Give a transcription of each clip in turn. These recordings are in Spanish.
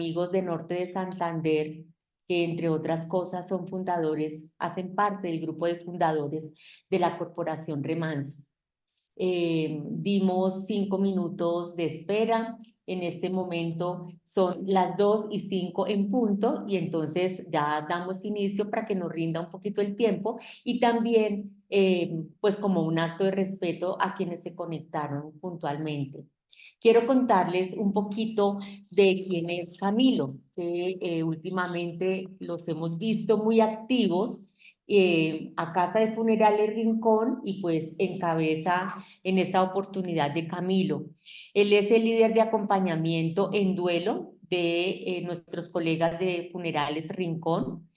amigos de Norte de Santander, que entre otras cosas son fundadores, hacen parte del grupo de fundadores de la Corporación Remanso. Dimos 5 minutos de espera. En este momento son las 2:05 en punto y entonces ya damos inicio para que nos rinda un poquito el tiempo y también pues como un acto de respeto a quienes se conectaron puntualmente. Quiero contarles un poquito de quién es Camilo, que últimamente los hemos visto muy activos a Casa de Funerales Rincón y pues encabeza en esta oportunidad de Camilo. Él es el líder de acompañamiento en duelo de nuestros colegas de Funerales Rincón.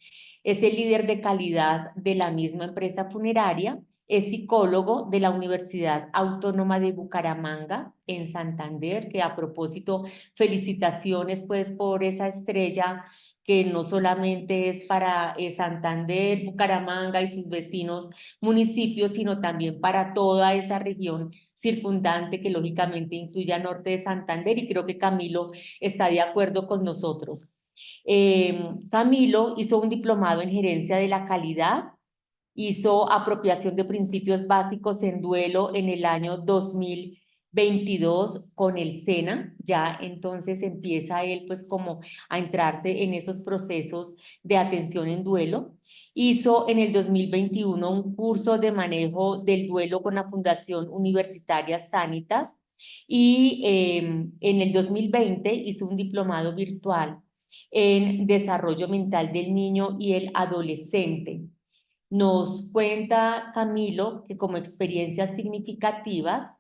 Es el líder de calidad de la misma empresa funeraria. Es psicólogo de la Universidad Autónoma de Bucaramanga en Santander, que a propósito, felicitaciones pues por esa estrella que no solamente es para Santander, Bucaramanga y sus vecinos municipios, sino también para toda esa región circundante que lógicamente incluye a Norte de Santander y creo que Camilo está de acuerdo con nosotros. Camilo hizo un diplomado en gerencia de la calidad, hizo apropiación de principios básicos en duelo en el año 2022 con el SENA, ya entonces empieza él pues como a entrarse en esos procesos de atención en duelo. Hizo en el 2021 un curso de manejo del duelo con la Fundación Universitaria Sanitas y en el 2020 hizo un diplomado virtual en desarrollo mental del niño y el adolescente. Nos cuenta Camilo que como experiencias significativas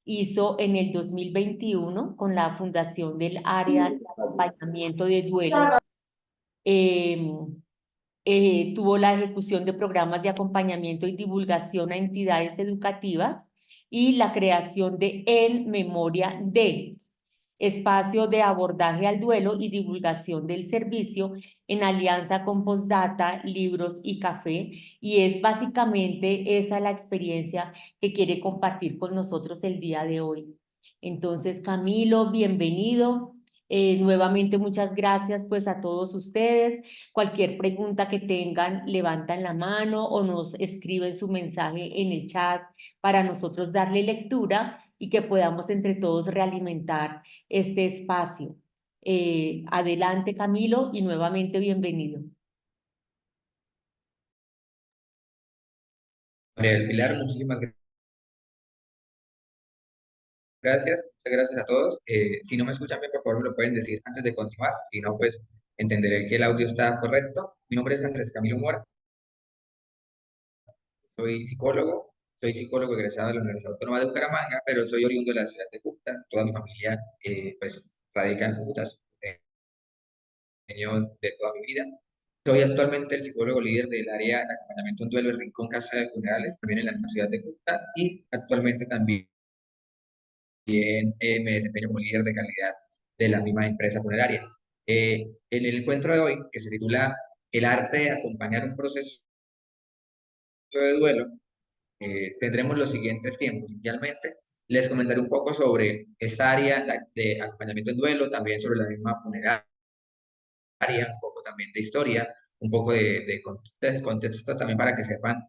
hizo en el 2021 con la Fundación del Área de Acompañamiento de Duelo. Eh, Tuvo la ejecución de programas de acompañamiento y divulgación a entidades educativas y la creación de En Memoria de, espacio de abordaje al duelo y divulgación del servicio en alianza con Postdata, Libros y Café, y es básicamente esa la experiencia que quiere compartir con nosotros el día de hoy. Entonces, Camilo, bienvenido. Nuevamente muchas gracias pues a todos ustedes. Cualquier pregunta que tengan, levantan la mano o nos escriben su mensaje en el chat para nosotros darle lectura y que podamos entre todos realimentar este espacio. Adelante, Camilo, y nuevamente bienvenido. María del Pilar, muchísimas gracias. Muchas gracias a todos. Si no me escuchan bien, por favor, me lo pueden decir antes de continuar. Si no, pues entenderé que el audio está correcto. Mi nombre es Andrés Camilo Mora. Soy psicólogo egresado de la Universidad Autónoma de Bucaramanga, pero soy oriundo de la ciudad de Cúcuta. Toda mi familia, pues, radica en Cúcuta, de toda mi vida. Soy actualmente el psicólogo líder del área de acompañamiento en duelo en Rincón Casa de Funerales, también en la misma ciudad de Cúcuta, y actualmente también me desempeño como líder de calidad de la misma empresa funeraria. En el encuentro de hoy, que se titula El arte de acompañar un proceso de duelo, tendremos los siguientes tiempos. Inicialmente, les comentaré un poco sobre esta área de acompañamiento en duelo, también sobre la misma funeraria, un poco también de historia, un poco de contexto también para que sepan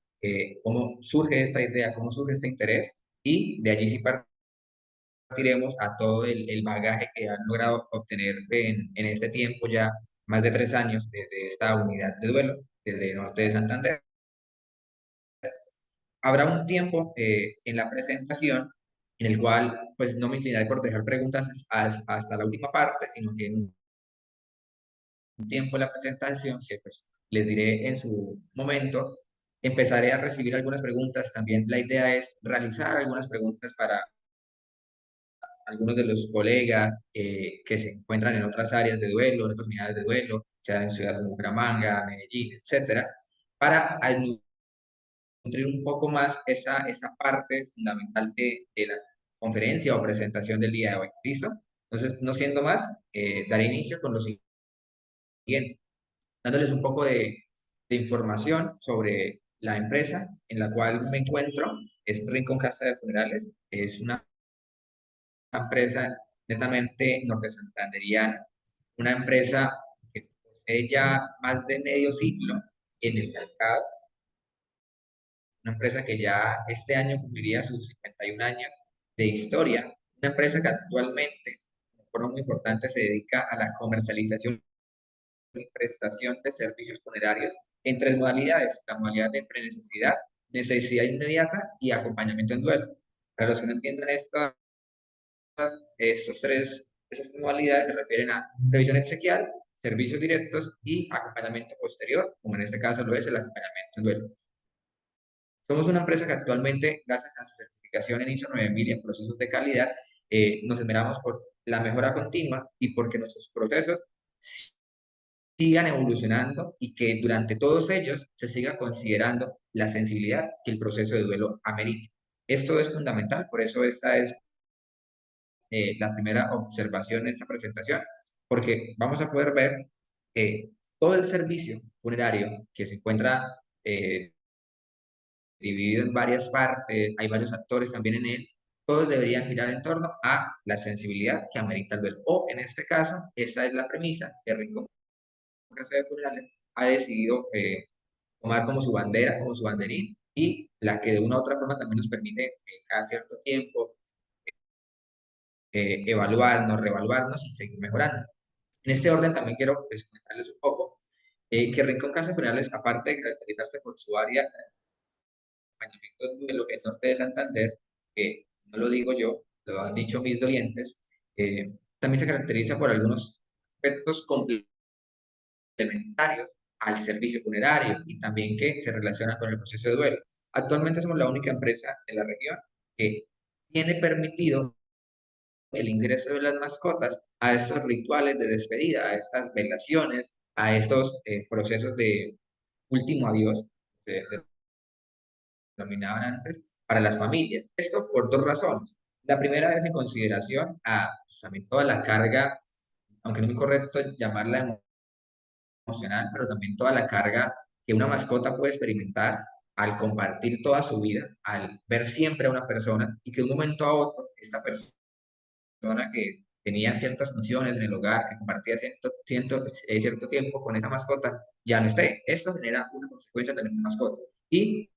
cómo surge esta idea, cómo surge este interés, y de allí sí partiremos a todo el bagaje que han logrado obtener en este tiempo, ya más de 3 años desde esta unidad de duelo, desde Norte de Santander. Habrá un tiempo en la presentación en el cual pues no me inclinaré por dejar preguntas hasta la última parte, sino que en un tiempo de la presentación, que pues les diré en su momento, empezaré a recibir algunas preguntas. También la idea es realizar algunas preguntas para algunos de los colegas que se encuentran en otras áreas de duelo, en otras unidades de duelo, sea en ciudades como Bucaramanga, Medellín, etcétera, para nutrir un poco más esa parte fundamental de la conferencia o presentación del día de hoy. ¿Listo? Entonces, no siendo más, daré inicio con lo siguiente, dándoles un poco de información sobre la empresa en la cual me encuentro. Es Rincón Casa de Funerales, es una empresa netamente norte santanderiana, una empresa que posee ya más de medio siglo en el mercado, una empresa que ya este año cumpliría sus 51 años de historia, una empresa que actualmente, de forma muy importante, se dedica a la comercialización y prestación de servicios funerarios en tres modalidades: la modalidad de prenecesidad, necesidad inmediata y acompañamiento en duelo. Para los que no entiendan esas modalidades se refieren a previsión exequial, servicios directos y acompañamiento posterior, como en este caso lo es el acompañamiento en duelo. Somos una empresa que actualmente, gracias a su certificación en ISO 9000 y en procesos de calidad, nos esmeramos por la mejora continua y porque nuestros procesos sigan evolucionando y que durante todos ellos se siga considerando la sensibilidad que el proceso de duelo amerita. Esto es fundamental, por eso esta es la primera observación en esta presentación, porque vamos a poder ver que todo el servicio funerario que se encuentra dividido en varias partes, hay varios actores también en él, todos deberían girar en torno a la sensibilidad que amerita el duelo. O en este caso, esa es la premisa que Rincón Casa de Funerales ha decidido tomar como su bandera, como su banderín, y la que de una u otra forma también nos permite cada cierto tiempo evaluarnos, reevaluarnos y seguir mejorando. En este orden también quiero pues, comentarles un poco que Rincón Casa de Funerales, aparte de caracterizarse por su área acompañamiento de lo que es norte de Santander, que no lo digo yo, lo han dicho mis dolientes, también se caracteriza por algunos aspectos complementarios al servicio funerario y también que se relacionan con el proceso de duelo. Actualmente somos la única empresa en la región que tiene permitido el ingreso de las mascotas a estos rituales de despedida, a estas velaciones, a estos procesos de último adiós, de denominaban antes, para las familias. Esto por dos razones. La primera es en consideración a pues, también toda la carga, aunque no es muy correcto llamarla emocional, pero también toda la carga que una mascota puede experimentar al compartir toda su vida, al ver siempre a una persona y que de un momento a otro esta persona que tenía ciertas funciones en el hogar, que compartía cierto tiempo con esa mascota, ya no esté. Esto genera una consecuencia también en la mascota. Y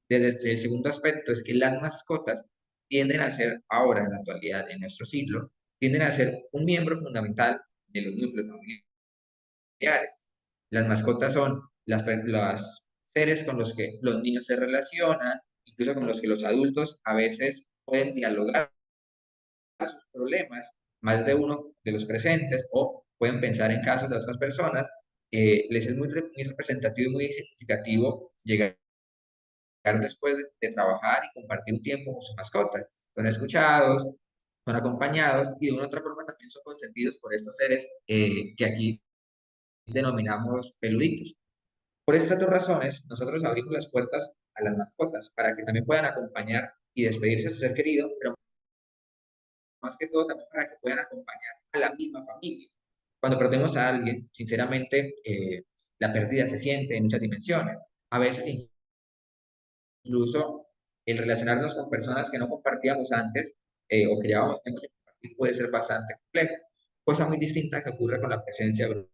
desde el segundo aspecto es que las mascotas tienden a ser, ahora en la actualidad, en nuestro siglo, tienden a ser un miembro fundamental de los núcleos familiares. Las mascotas son los seres con los que los niños se relacionan, incluso con los que los adultos a veces pueden dialogar sus problemas, más de uno de los presentes, o pueden pensar en casos de otras personas. Les es muy representativo y muy significativo llegar después de trabajar y compartir un tiempo con sus mascotas. Son escuchados, son acompañados y de una u otra forma también son consentidos por estos seres que aquí denominamos peluditos. Por estas dos razones, nosotros abrimos las puertas a las mascotas para que también puedan acompañar y despedirse de su ser querido, pero más que todo también para que puedan acompañar a la misma familia. Cuando perdemos a alguien, sinceramente, la pérdida se siente en muchas dimensiones. A veces incluso el relacionarnos con personas que no compartíamos antes o que llevábamos tiempo sin compartir puede ser bastante complejo. Cosa muy distinta que ocurre con la presencia de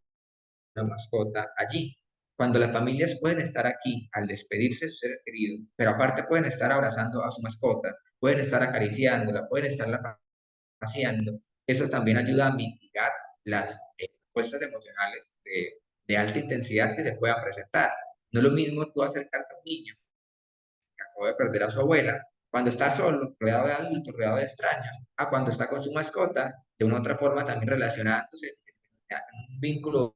una mascota allí. Cuando las familias pueden estar aquí al despedirse de sus seres queridos, pero aparte pueden estar abrazando a su mascota, pueden estar acariciándola, pueden estarla paseando, eso también ayuda a mitigar las respuestas emocionales de alta intensidad que se puedan presentar. No es lo mismo tú acercarte a un niño acabo de perder a su abuela, cuando está solo, rodeado de adultos, rodeado de extraños, a cuando está con su mascota, de una u otra forma también relacionándose en un vínculo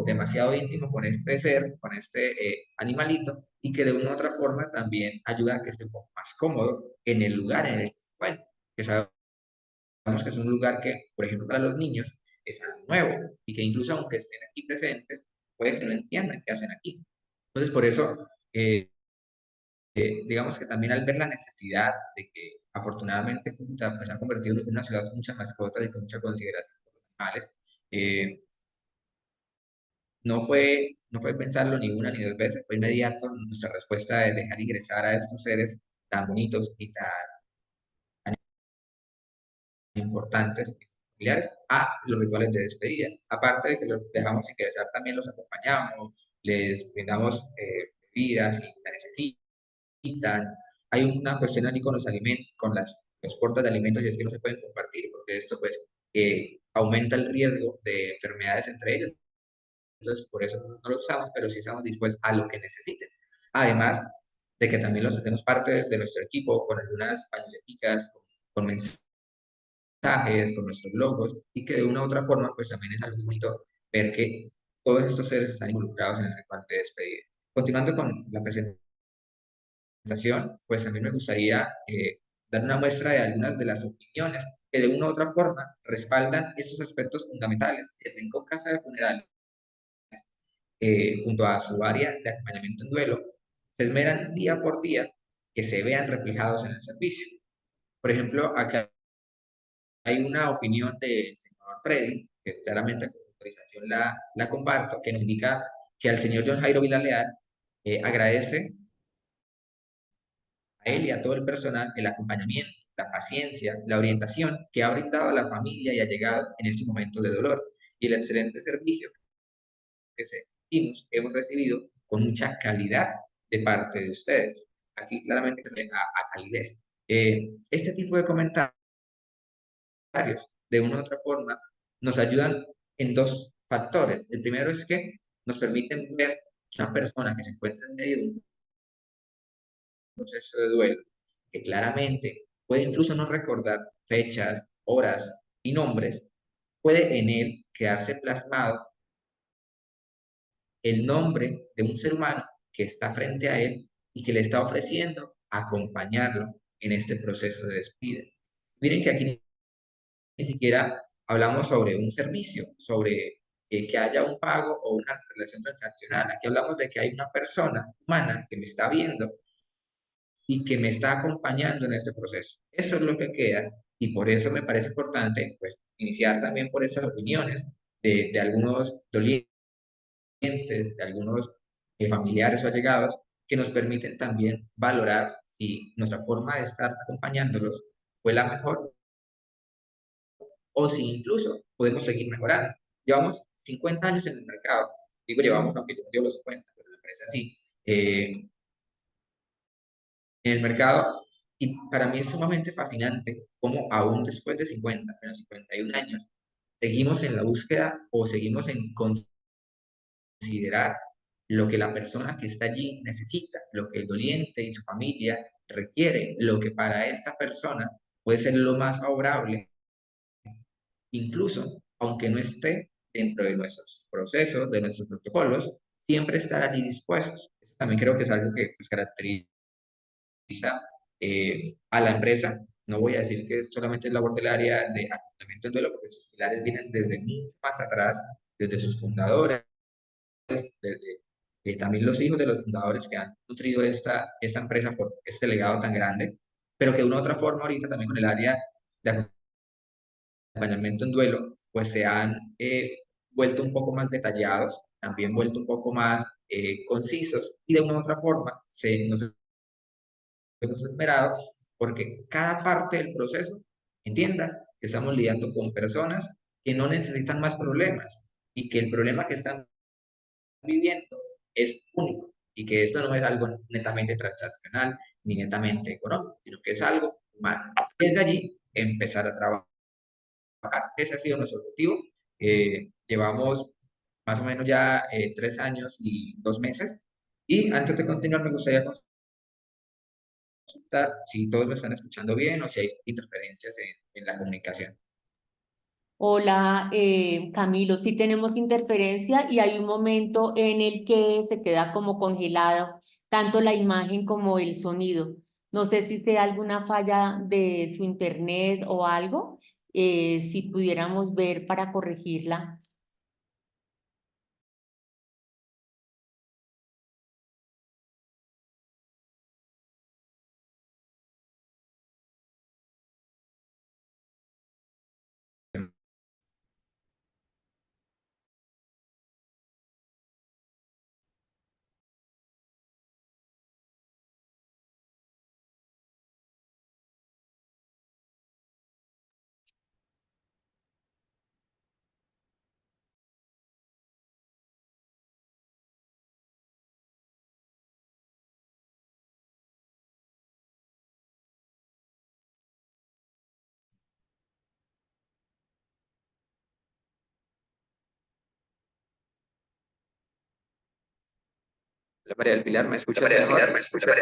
demasiado íntimo con este ser, con este animalito, y que de una u otra forma también ayuda a que esté un poco más cómodo en el lugar en el que se encuentra, que sabemos que es un lugar que, por ejemplo, para los niños es algo nuevo, y que incluso aunque estén aquí presentes, puede que no entiendan qué hacen aquí. Entonces, por eso, digamos que también al ver la necesidad de que afortunadamente Cúcuta pues, se ha convertido en una ciudad con muchas mascotas y con mucha consideración por los animales, eh, no fue pensarlo ni una ni dos veces, fue inmediato nuestra respuesta de dejar ingresar a estos seres tan bonitos y tan importantes familiares a los rituales de despedida. Aparte de que los dejamos ingresar, también los acompañamos, les brindamos bebidas si la necesitan. Hay una cuestión allí con los alimentos, con los portas de alimentos, y es que no se pueden compartir, porque esto pues aumenta el riesgo de enfermedades entre ellos. Entonces, por eso no lo usamos, pero sí estamos dispuestos a lo que necesiten. Además de que también los hacemos parte de nuestro equipo con algunas pañoleticas, con mensajes, con nuestros logos, y que de una u otra forma, pues también es algo bonito ver que todos estos seres están involucrados en el ritual de despedida. Continuando con la presentación, pues a mí me gustaría dar una muestra de algunas de las opiniones que de una u otra forma respaldan estos aspectos fundamentales que Rincón Casa de Funerales, junto a su área de acompañamiento en duelo, se esmeran día por día que se vean reflejados en el servicio. Por ejemplo, acá hay una opinión del señor Freddy, que claramente con autorización la comparto, que nos indica que al señor John Jairo Villarreal agradece a él y a todo el personal el acompañamiento, la paciencia, la orientación que ha brindado a la familia y allegados en estos momentos de dolor y el excelente servicio que hemos recibido con mucha calidad de parte de ustedes. Aquí claramente se a calidez. Este tipo de comentarios, de una u otra forma, nos ayudan en dos factores. El primero es que nos permiten ver que una persona que se encuentra en medio de un proceso de duelo, que claramente puede incluso no recordar fechas, horas y nombres, puede en él quedarse plasmado el nombre de un ser humano que está frente a él y que le está ofreciendo acompañarlo en este proceso de despedida. Miren que aquí ni siquiera hablamos sobre un servicio, sobre que haya un pago o una relación transaccional. Aquí hablamos de que hay una persona humana que me está viendo y que me está acompañando en este proceso. Eso es lo que queda y por eso me parece importante pues, iniciar también por estas opiniones de algunos dolientes, de algunos familiares o allegados que nos permiten también valorar si nuestra forma de estar acompañándolos fue la mejor o si incluso podemos seguir mejorando. Llevamos 50 años en el mercado, digo llevamos, aunque yo no digo los 50, pero me parece así, en el mercado, y para mí es sumamente fascinante cómo aún después de 50, pero 51 años, seguimos en la búsqueda o seguimos en considerar lo que la persona que está allí necesita, lo que el doliente y su familia requiere, lo que para esta persona puede ser lo más favorable, incluso aunque no esté dentro de nuestros procesos, de nuestros protocolos, siempre estar allí dispuestos. Eso también creo que es algo que pues, caracteriza a la empresa. No voy a decir que solamente es labor del área de acompañamiento en duelo, porque sus pilares vienen desde mucho más atrás, desde sus fundadores, desde también los hijos de los fundadores que han nutrido esta empresa por este legado tan grande, pero que de una u otra forma ahorita también con el área de acompañamiento en duelo, pues se han vuelto un poco más detallados, también vuelto un poco más concisos y de una u otra forma nos hemos esmerado porque cada parte del proceso entienda que estamos lidiando con personas que no necesitan más problemas y que el problema que están viviendo es único y que esto no es algo netamente transaccional ni netamente económico, sino que es algo humano. Desde allí empezar a trabajar. Ese ha sido nuestro objetivo. Llevamos más o menos ya 3 años y 2 meses. Y antes de continuar, me gustaría consultar si todos me están escuchando bien o si hay interferencias en la comunicación. Hola, Camilo, sí tenemos interferencia y hay un momento en el que se queda como congelado tanto la imagen como el sonido. No sé si sea alguna falla de su internet o algo, si pudiéramos ver para corregirla. María del Pilar, ¿me escuchas María del mejor? Pilar, ¿me escucha?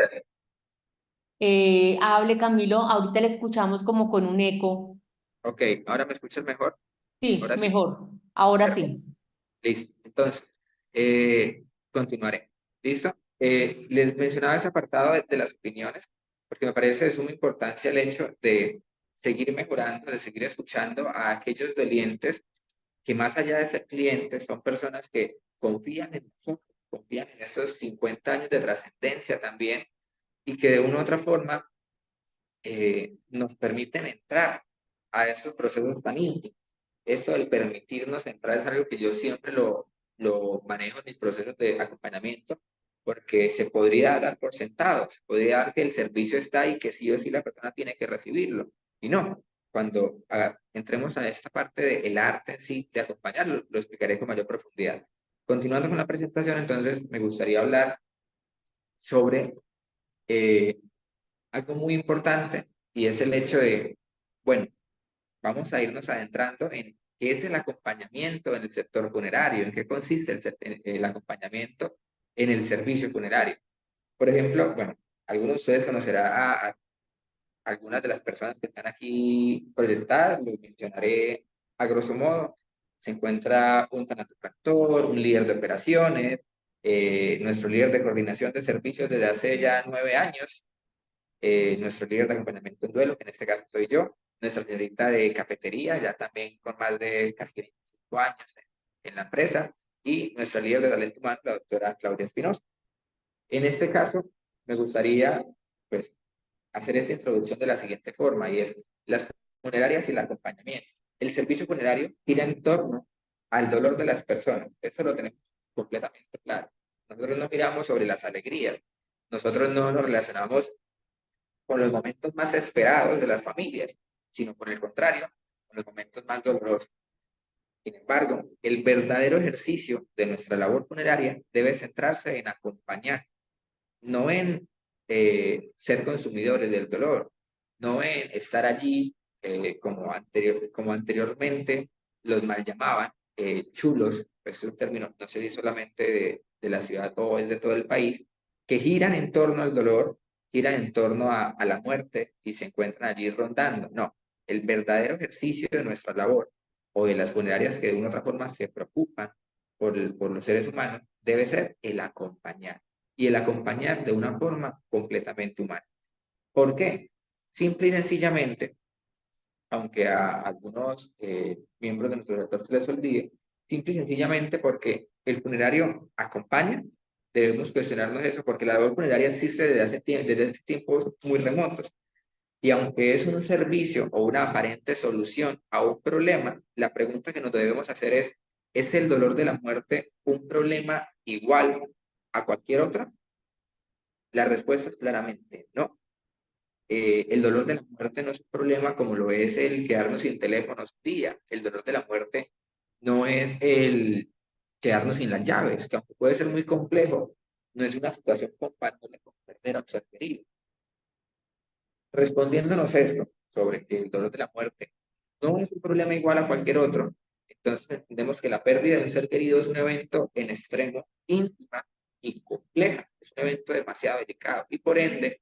Hable Camilo, ahorita le escuchamos como con un eco. Ok, ¿ahora me escuchas mejor? Sí, Ahora sí. mejor. Ahora Perfecto. sí. Listo. Entonces, continuaré. ¿Listo? Les mencionaba ese apartado de las opiniones, porque me parece de suma importancia el hecho de seguir mejorando, de seguir escuchando a aquellos dolientes que más allá de ser clientes, son personas que confían en nosotros, confían en estos 50 años de trascendencia también, y que de una u otra forma nos permiten entrar a estos procesos tan íntimos. Esto del permitirnos entrar es algo que yo siempre lo manejo en mis procesos de acompañamiento, porque se podría dar por sentado, se podría dar que el servicio está y que sí o sí la persona tiene que recibirlo. Y no, cuando entremos a esta parte del arte en sí, de acompañarlo, lo explicaré con mayor profundidad. Continuando con la presentación, entonces me gustaría hablar sobre eh, algo muy importante y es el hecho de, bueno, vamos a irnos adentrando en qué es el acompañamiento en el sector funerario, en qué consiste el acompañamiento en el servicio funerario. Por ejemplo, bueno, algunos de ustedes conocerán a algunas de las personas que están aquí proyectadas, los mencionaré a grosso modo. Se encuentra un tanatopractor, un líder de operaciones, nuestro líder de coordinación de servicios desde hace ya 9 años, nuestro líder de acompañamiento en duelo, que en este caso soy yo, nuestra señorita de cafetería, ya también con más de casi 25 años en la empresa, y nuestra líder de talento humano, la doctora Claudia Espinosa. En este caso, me gustaría pues, hacer esta introducción de la siguiente forma, y es las funerarias y el acompañamiento. El servicio funerario gira en torno al dolor de las personas. Eso lo tenemos completamente claro. Nosotros no miramos sobre las alegrías. Nosotros no nos relacionamos con los momentos más esperados de las familias, sino por el contrario, con los momentos más dolorosos. Sin embargo, el verdadero ejercicio de nuestra labor funeraria debe centrarse en acompañar, no en ser consumidores del dolor, no en estar allí como anteriormente los mal llamaban, chulos, es un término, no sé si solamente de la ciudad o es de todo el país, que giran en torno al dolor, giran en torno a la muerte y se encuentran allí rondando. No, el verdadero ejercicio de nuestra labor o de las funerarias que de una u otra forma se preocupan por los seres humanos debe ser el acompañar y el acompañar de una forma completamente humana. ¿Por qué? Simple y sencillamente, aunque a algunos miembros de nuestro sector se les olvide, simple y sencillamente porque el funerario acompaña, debemos cuestionarnos eso, porque la labor funeraria existe desde tiempos muy remotos. Y aunque es un servicio o una aparente solución a un problema, la pregunta que nos debemos hacer ¿es el dolor de la muerte un problema igual a cualquier otro? La respuesta es claramente no. El dolor de la muerte no es un problema como lo es el quedarnos sin teléfonos un día. El dolor de la muerte no es el quedarnos sin las llaves, que aunque puede ser muy complejo, no es una situación comparable con perder a un ser querido. Respondiéndonos esto sobre que el dolor de la muerte no es un problema igual a cualquier otro, entonces entendemos que la pérdida de un ser querido es un evento en extremo íntima y compleja, es un evento demasiado delicado y por ende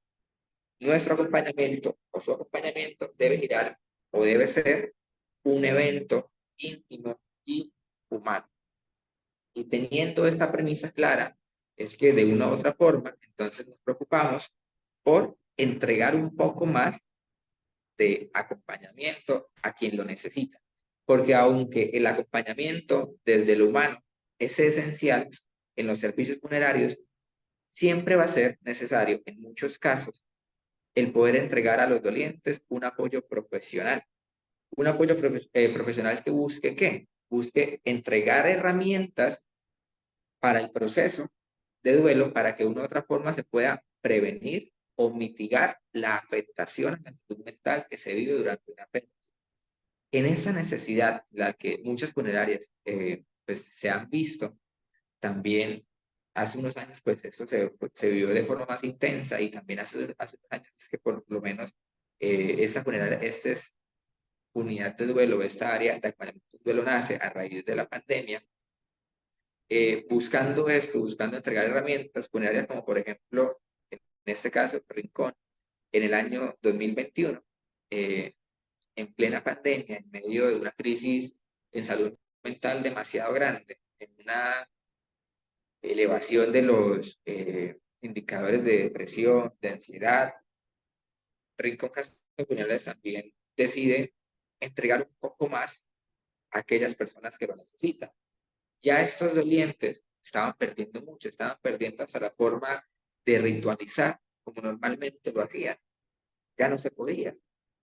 nuestro acompañamiento o su acompañamiento debe girar o debe ser un evento íntimo y humano. Y teniendo esa premisa clara, es que de una u otra forma, entonces nos preocupamos por entregar un poco más de acompañamiento a quien lo necesita. Porque aunque el acompañamiento desde lo humano es esencial en los servicios funerarios, siempre va a ser necesario en muchos casos el poder entregar a los dolientes un apoyo profesional. Un apoyo profesional que busque ¿qué? Busque entregar herramientas para el proceso de duelo para que de una u otra forma se pueda prevenir o mitigar la afectación a la salud mental que se vive durante una pérdida. En esa necesidad, la que muchas funerarias pues, se han visto, también hace unos años pues esto se vivió de forma más intensa y también hace unos años es que por lo menos esta funeraria, unidad de duelo, esta área de acompañamiento de duelo nace a raíz de la pandemia, buscando esto, buscando entregar herramientas funerarias como por ejemplo, en este caso, Rincón, en el año 2021, en plena pandemia, en medio de una crisis en salud mental demasiado grande, en una elevación de los indicadores de depresión, de ansiedad, Rincón Casas Funerarias también decide entregar un poco más a aquellas personas que lo necesitan. Ya estos dolientes estaban perdiendo mucho, estaban perdiendo hasta la forma de ritualizar como normalmente lo hacían. Ya no se podía.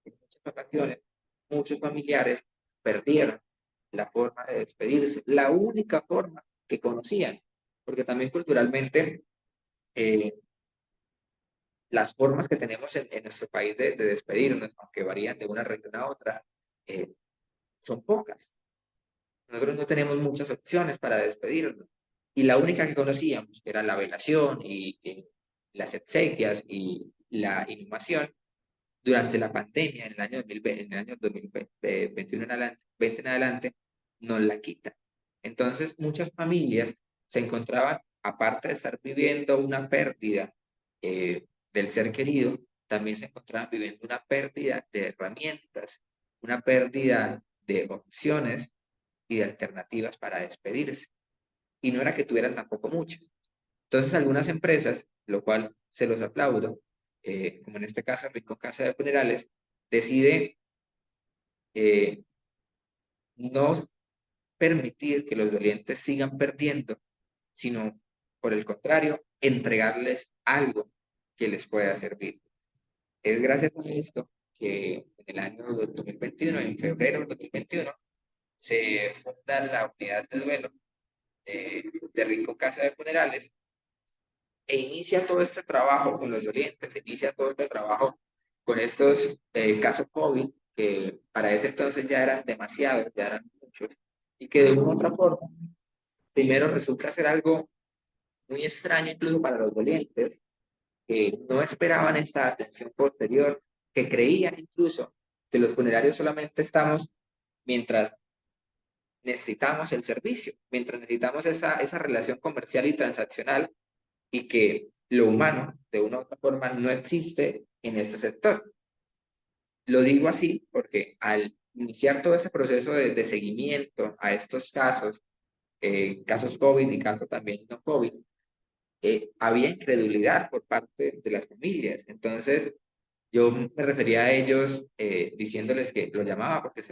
En muchas ocasiones, muchos familiares perdieron la forma de despedirse, la única forma que conocían, porque también culturalmente eh, las formas que tenemos en nuestro país de despedirnos, aunque varían de una región a otra, eh, son pocas. Nosotros no tenemos muchas opciones para despedirnos. Y la única que conocíamos era la velación y las exequias y la inhumación. Durante la pandemia, en el año 2020, en el año 2021 en adelante, 20 en adelante, nos la quitan. Entonces, muchas familias se encontraban, aparte de estar viviendo una pérdida del ser querido, también se encontraban viviendo una pérdida de herramientas, una pérdida de opciones y de alternativas para despedirse. Y no era que tuvieran tampoco muchas. Entonces, algunas empresas, lo cual se los aplaudo, como en este caso Rincón Casa de Funerales, decide eh, no permitir que los dolientes sigan perdiendo, sino, por el contrario, entregarles algo que les pueda servir. Es gracias a esto que en el año 2021, en febrero de 2021, se funda la unidad de duelo de Rincón Casa de Funerales e inicia todo este trabajo con los dolientes, inicia todo este trabajo con estos casos COVID, que para ese entonces ya eran demasiados, ya eran muchos, y que de una u otra forma, primero resulta ser algo muy extraño incluso para los dolientes, que no esperaban esta atención posterior, que creían incluso que los funerarios solamente estamos mientras necesitamos el servicio, mientras necesitamos esa relación comercial y transaccional y que lo humano, de una u otra forma, no existe en este sector. Lo digo así porque al iniciar todo ese proceso de seguimiento a estos casos, casos COVID y casos también no COVID, había incredulidad por parte de las familias. Entonces, yo me refería a ellos diciéndoles que lo llamaba porque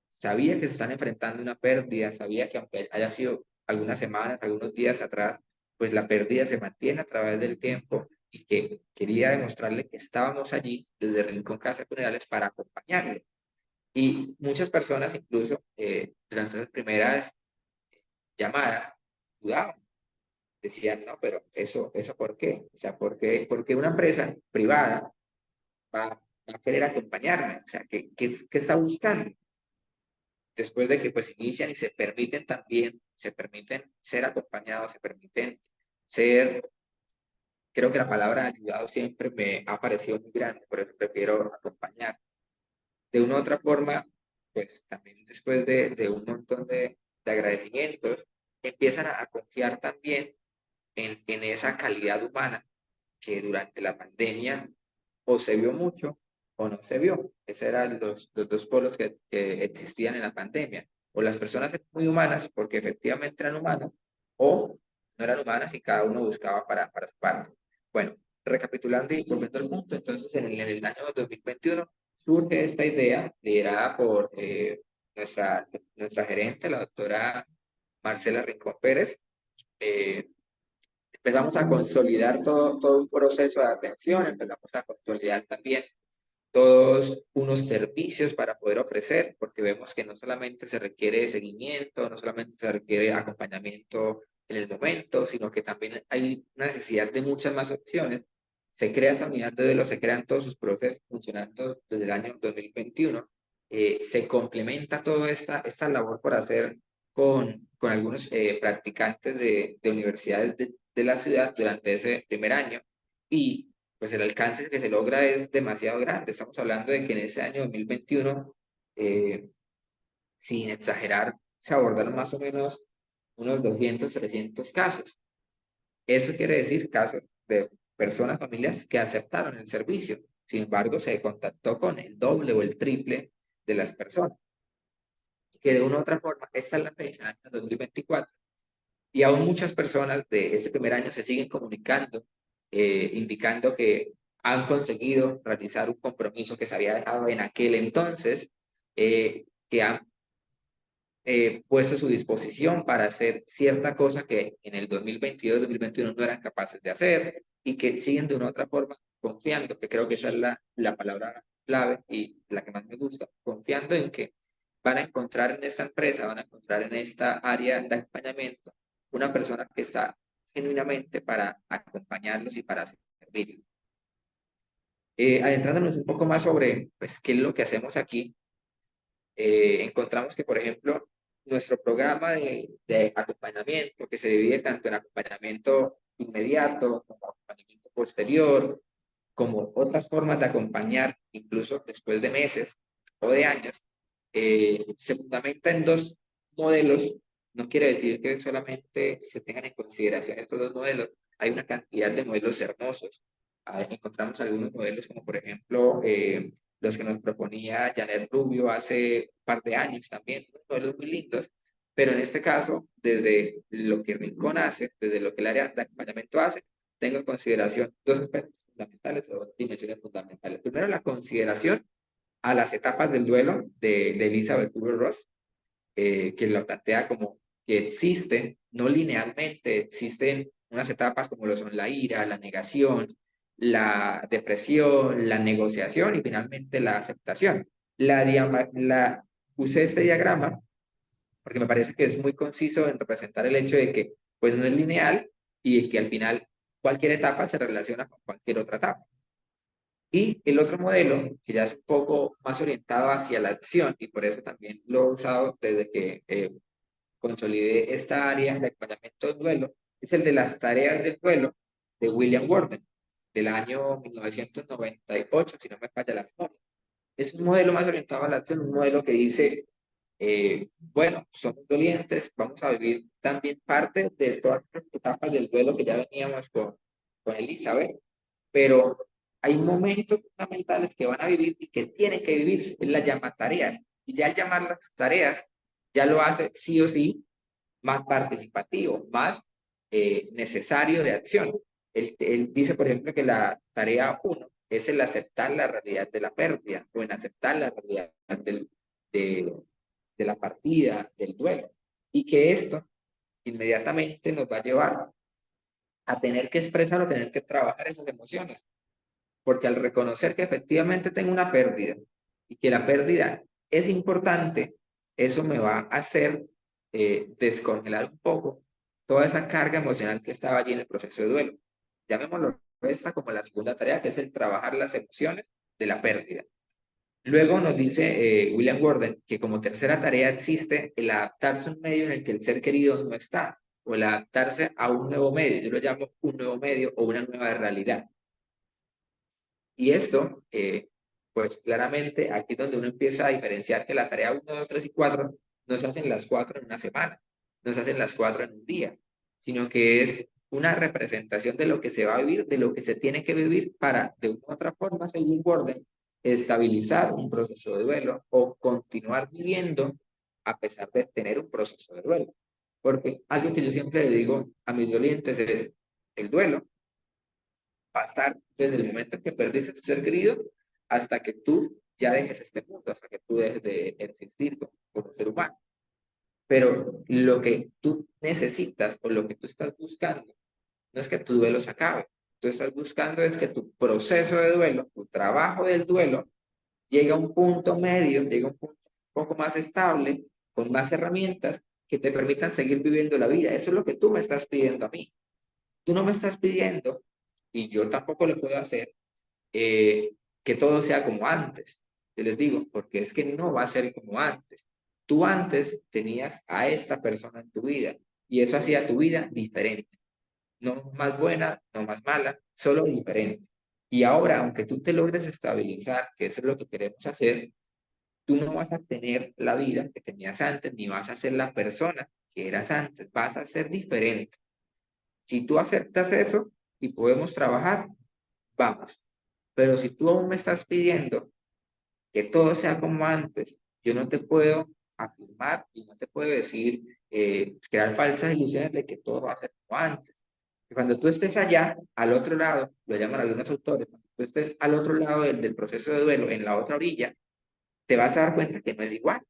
sabía que se están enfrentando a una pérdida, sabía que aunque haya sido algunas semanas, algunos días atrás, pues la pérdida se mantiene a través del tiempo y que quería demostrarle que estábamos allí desde Rincón Casa Funerales para acompañarle. Y muchas personas incluso durante esas primeras llamadas dudaban, decían, no, pero eso ¿por qué? O sea, por qué una empresa privada va a querer acompañarme? O sea, ¿qué está buscando? Después de que pues inician y se permiten también, se permiten ser acompañados, se permiten ser, creo que la palabra ayudado siempre me ha parecido muy grande, por eso prefiero acompañar. De una u otra forma, pues también después de un montón de agradecimientos, empiezan a confiar también en esa calidad humana que durante la pandemia o se vio mucho o no se vio. Esos eran los dos polos que existían en la pandemia. O las personas eran muy humanas porque efectivamente eran humanas, o no eran humanas y cada uno buscaba para su parte. Bueno, recapitulando y volviendo al punto, entonces en el año 2021 surge esta idea liderada por nuestra gerente, la doctora Marcela Rincón Pérez. eh, Empezamos a consolidar todo un proceso de atención, empezamos a consolidar también todos unos servicios para poder ofrecer, porque vemos que no solamente se requiere seguimiento, no solamente se requiere acompañamiento en el momento, sino que también hay una necesidad de muchas más opciones. Se crea esa unidad de duelo, se crean todos sus procesos funcionando desde el año 2021. Se complementa toda esta labor por hacer con algunos practicantes de universidades de la ciudad durante ese primer año. Y pues el alcance que se logra es demasiado grande. Estamos hablando de que en ese año 2021, sin exagerar, se abordaron más o menos unos 200, 300 casos. Eso quiere decir casos de personas, familias que aceptaron el servicio. Sin embargo, se contactó con el doble o el triple de las personas. Que de una u otra forma, esta es la fecha, año 2024, y aún muchas personas de este primer año se siguen comunicando, indicando que han conseguido realizar un compromiso que se había dejado en aquel entonces, que han puesto a su disposición para hacer cierta cosa que en el 2022-2021 no eran capaces de hacer y que siguen de una u otra forma confiando, que creo que esa es la palabra clave y la que más me gusta, confiando en que van a encontrar en esta empresa, van a encontrar en esta área de acompañamiento una persona que está genuinamente para acompañarlos y para servirlos. Adentrándonos un poco más sobre pues, qué es lo que hacemos aquí, encontramos que, por ejemplo, nuestro programa de acompañamiento, que se divide tanto en acompañamiento inmediato como acompañamiento posterior, como otras formas de acompañar, incluso después de meses o de años, se fundamenta en dos modelos. No quiere decir que solamente se tengan en consideración estos dos modelos. Hay una cantidad de modelos hermosos. Encontramos algunos modelos como, por ejemplo, los que nos proponía Janet Rubio hace un par de años también, unos modelos muy lindos, pero en este caso, desde lo que Rincón hace, desde lo que el área de acompañamiento hace, tengo en consideración dos aspectos fundamentales o dos dimensiones fundamentales. Primero, la consideración a las etapas del duelo de Elizabeth Kubler-Ross, que lo plantea como que existen, no linealmente, existen unas etapas como lo son la ira, la negación, la depresión, la negociación y finalmente la aceptación. Usé este diagrama porque me parece que es muy conciso en representar el hecho de que pues no es lineal y que al final cualquier etapa se relaciona con cualquier otra etapa. Y el otro modelo, que ya es un poco más orientado hacia la acción, y por eso también lo he usado desde que consolidé esta área de acompañamiento del duelo, es el de las tareas del duelo de William Worden, del año 1998, si no me falla la memoria. Es un modelo más orientado a la acción, un modelo que dice, bueno, somos dolientes, vamos a vivir también parte de todas las etapas del duelo que ya veníamos con Elizabeth, pero hay momentos fundamentales que van a vivir y que tienen que vivirse, él las llama tareas, y ya al llamar las tareas, ya lo hace sí o sí más participativo, más necesario de acción. Él dice, por ejemplo, que la tarea uno es el aceptar la realidad de la pérdida o en aceptar la realidad de, de la partida, del duelo. Y que esto inmediatamente nos va a llevar a tener que expresar o tener que trabajar esas emociones. Porque al reconocer que efectivamente tengo una pérdida y que la pérdida es importante, eso me va a hacer descongelar un poco toda esa carga emocional que estaba allí en el proceso de duelo. Llamémoslo esta como la segunda tarea, que es el trabajar las emociones de la pérdida. Luego nos dice William Gordon que como tercera tarea existe el adaptarse a un medio en el que el ser querido no está, o el adaptarse a un nuevo medio. Yo lo llamo un nuevo medio o una nueva realidad. Y esto, pues claramente aquí es donde uno empieza a diferenciar que la tarea uno 2 3 y 4 no se hacen las 4 en una semana, no se hacen las 4 en un día, sino que es una representación de lo que se va a vivir, de lo que se tiene que vivir para, de una u otra forma, según orden, estabilizar un proceso de duelo o continuar viviendo a pesar de tener un proceso de duelo. Porque algo que yo siempre le digo a mis dolientes es, el duelo va a estar desde el momento en que perdiste a tu ser querido hasta que tú ya dejes este mundo, hasta que tú dejes de existir como ser humano. Pero lo que tú necesitas o lo que tú estás buscando no es que tu duelo se acabe. Tú estás buscando es que tu proceso de duelo, tu trabajo del duelo, llegue a un punto medio, llegue a un punto un poco más estable, con más herramientas que te permitan seguir viviendo la vida. Eso es lo que tú me estás pidiendo a mí. Tú no me estás pidiendo, y yo tampoco lo puedo hacer, que todo sea como antes. Yo les digo, porque es que no va a ser como antes. Tú antes tenías a esta persona en tu vida y eso hacía tu vida diferente. No más buena, no más mala, solo diferente. Y ahora, aunque tú te logres estabilizar, que eso es lo que queremos hacer, tú no vas a tener la vida que tenías antes, ni vas a ser la persona que eras antes, vas a ser diferente. Si tú aceptas eso y podemos trabajar, vamos. Pero si tú aún me estás pidiendo que todo sea como antes, yo no te puedo afirmar y no te puedo decir, crear falsas ilusiones de que todo va a ser como antes. Y cuando tú estés allá, al otro lado, lo llaman algunos autores, cuando tú estés al otro lado del proceso de duelo, en la otra orilla, te vas a dar cuenta que no es igual.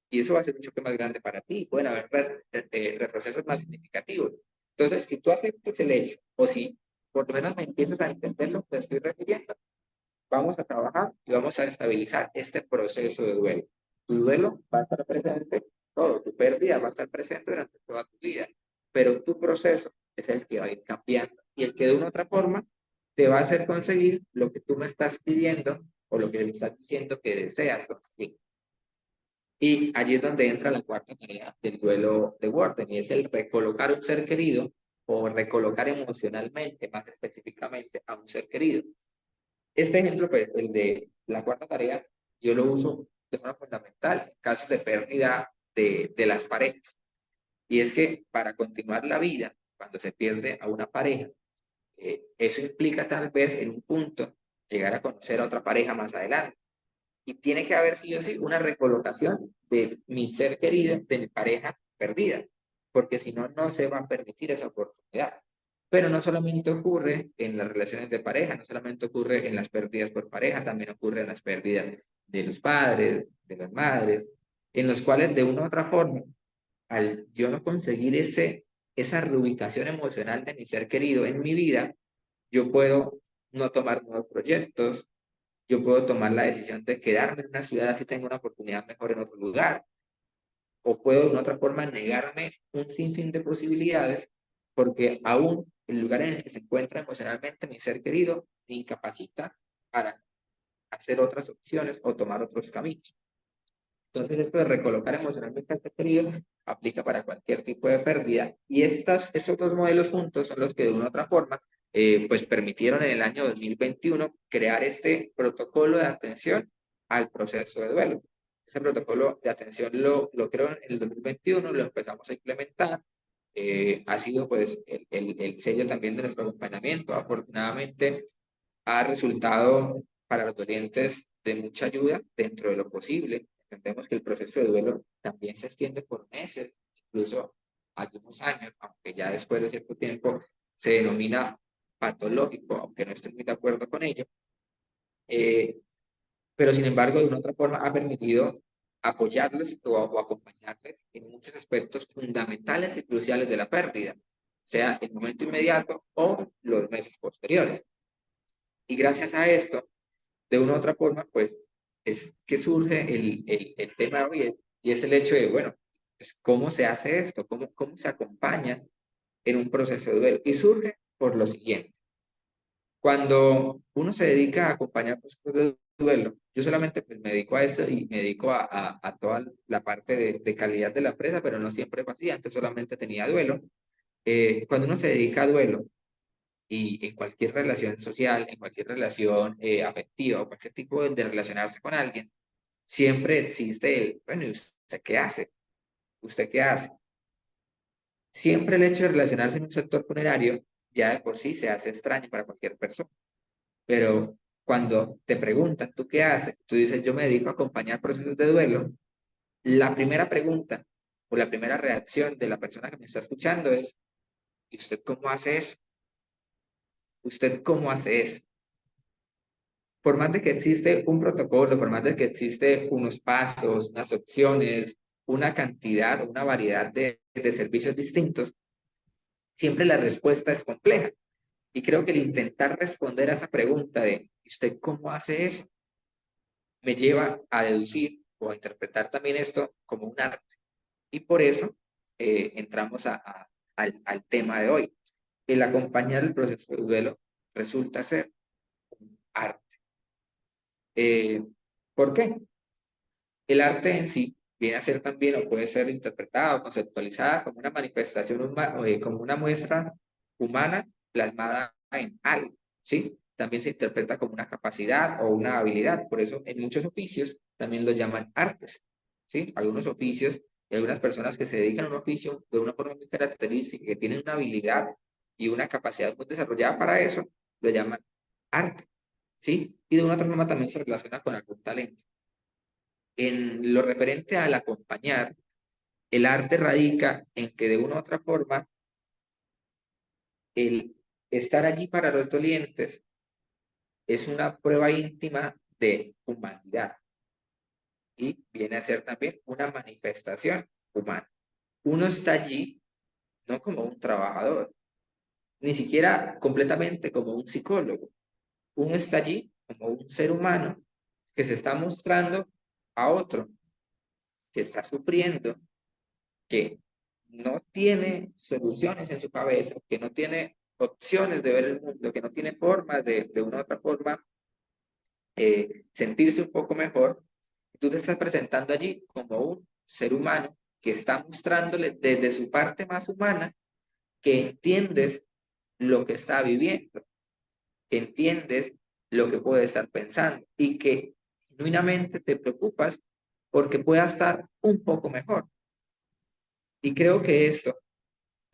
Y eso va a ser un choque más grande para ti. Pueden haber retrocesos más significativos. Entonces, si tú aceptas el hecho, o si por lo menos me empiezas a entender lo que te estoy refiriendo, vamos a trabajar y vamos a estabilizar este proceso de duelo. Tu duelo va a estar presente, todo, tu pérdida va a estar presente durante toda tu vida, pero tu proceso es el que va a ir cambiando y el que de una u otra forma te va a hacer conseguir lo que tú me estás pidiendo o lo que me estás diciendo que deseas conseguir. Y allí es donde entra la cuarta tarea del duelo de Worden, y es el recolocar un ser querido o recolocar emocionalmente, más específicamente, a un ser querido. Este ejemplo, pues, el de la cuarta tarea, yo lo uso de forma fundamental en casos de pérdida de las parejas. Y es que para continuar la vida, cuando se pierde a una pareja, eso implica tal vez en un punto llegar a conocer a otra pareja más adelante. Y tiene que haber sí o sí una recolocación de mi ser querido, de mi pareja perdida, porque si no, no se va a permitir esa oportunidad. Pero no solamente ocurre en las relaciones de pareja, no solamente ocurre en las pérdidas por pareja, también ocurre en las pérdidas de los padres, de las madres, en los cuales de una u otra forma, al yo no conseguir esa reubicación emocional de mi ser querido en mi vida, yo puedo no tomar nuevos proyectos, yo puedo tomar la decisión de quedarme en una ciudad así tengo una oportunidad mejor en otro lugar, o puedo de una otra forma negarme un sinfín de posibilidades porque aún el lugar en el que se encuentra emocionalmente mi ser querido me incapacita para hacer otras opciones o tomar otros caminos. Entonces, esto de recolocar emocionalmente al ser querido aplica para cualquier tipo de pérdida. Y esos dos modelos juntos son los que de una u otra forma pues permitieron en el año 2021 crear este protocolo de atención al proceso de duelo. Ese protocolo de atención lo creo en el 2021, lo empezamos a implementar. Ha sido pues el sello también de nuestro acompañamiento. Afortunadamente ha resultado para los dolientes de mucha ayuda dentro de lo posible. Entendemos que el proceso de duelo también se extiende por meses, incluso algunos años, aunque ya después de cierto tiempo se denomina patológico, aunque no estoy muy de acuerdo con ello. Pero sin embargo, de una otra forma ha permitido apoyarles o acompañarles en muchos aspectos fundamentales y cruciales de la pérdida, sea el momento inmediato o los meses posteriores. Y gracias a esto, de una u otra forma, pues es que surge el tema de hoy y es el hecho de, bueno, pues, ¿cómo se hace esto? ¿Cómo se acompaña en un proceso de duelo? Y surge por lo siguiente. Cuando uno se dedica a acompañar procesos de duelo, yo solamente pues, me dedico a esto y me dedico a toda la parte de calidad de la empresa, pero no siempre fue así, antes solamente tenía duelo. Cuando uno se dedica a duelo, y en cualquier relación social, en cualquier relación afectiva o cualquier tipo de relacionarse con alguien, siempre existe bueno, ¿y usted qué hace? ¿Usted qué hace? Siempre el hecho de relacionarse en un sector funerario ya de por sí se hace extraño para cualquier persona. Pero cuando te preguntan, ¿tú qué haces? Tú dices, yo me dedico a acompañar procesos de duelo. La primera pregunta o la primera reacción de la persona que me está escuchando es, ¿y usted cómo hace eso? ¿Usted cómo hace eso? Por más de que existe un protocolo, por más de que existe unos pasos, unas opciones, una cantidad, una variedad de servicios distintos, siempre la respuesta es compleja. Y creo que el intentar responder a esa pregunta de ¿usted cómo hace eso? Me lleva a deducir o a interpretar también esto como un arte. Y por eso entramos al tema de hoy. El acompañar el proceso de duelo resulta ser un arte. ¿Por qué? El arte en sí viene a ser también o puede ser interpretado, conceptualizada como una manifestación, como una muestra humana plasmada en algo, ¿sí? También se interpreta como una capacidad o una habilidad, por eso en muchos oficios también lo llaman artes, ¿sí? Algunos oficios Y algunas personas que se dedican a un oficio de una forma muy característica, que tienen una habilidad y una capacidad muy desarrollada para eso, lo llaman arte, ¿sí? Y de una otra forma también se relaciona con algún talento. En lo referente al acompañar, el arte radica en que de una u otra forma el estar allí para los dolientes es una prueba íntima de humanidad y viene a ser también una manifestación humana. Uno está allí no como un trabajador, ni siquiera completamente como un psicólogo. Uno está allí como un ser humano que se está mostrando a otro, que está sufriendo, que no tiene soluciones en su cabeza, que no tiene opciones de ver el mundo, que no tiene formas de una u otra forma sentirse un poco mejor. Tú te estás presentando allí como un ser humano que está mostrándole desde su parte más humana que entiendes lo que está viviendo, que entiendes lo que puede estar pensando y que genuinamente te preocupas porque pueda estar un poco mejor. Y creo que esto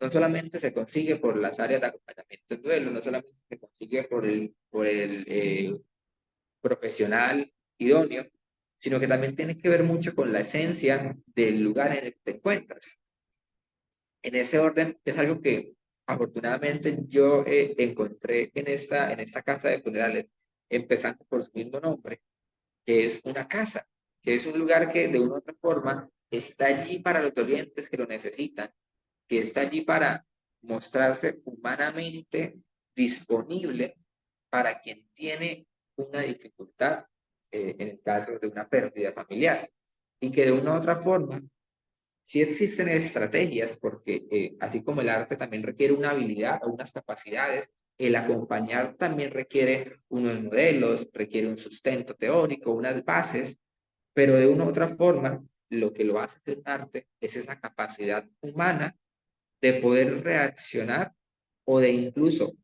no solamente se consigue por las áreas de acompañamiento en duelo, no solamente se consigue por el profesional idóneo, sino que también tiene que ver mucho con la esencia del lugar en el que te encuentras. En ese orden es algo que afortunadamente yo encontré en esta casa de funerales, empezando por su mismo nombre, que es una casa, que es un lugar que de una u otra forma está allí para los dolientes que lo necesitan, que está allí para mostrarse humanamente disponible para quien tiene una dificultad, en el caso de una pérdida familiar, y que de una u otra forma sí existen estrategias, porque así como el arte también requiere una habilidad o unas capacidades, el acompañar también requiere unos modelos, requiere un sustento teórico, unas bases, pero de una u otra forma, lo que lo hace el arte es esa capacidad humana de poder reaccionar o de incluso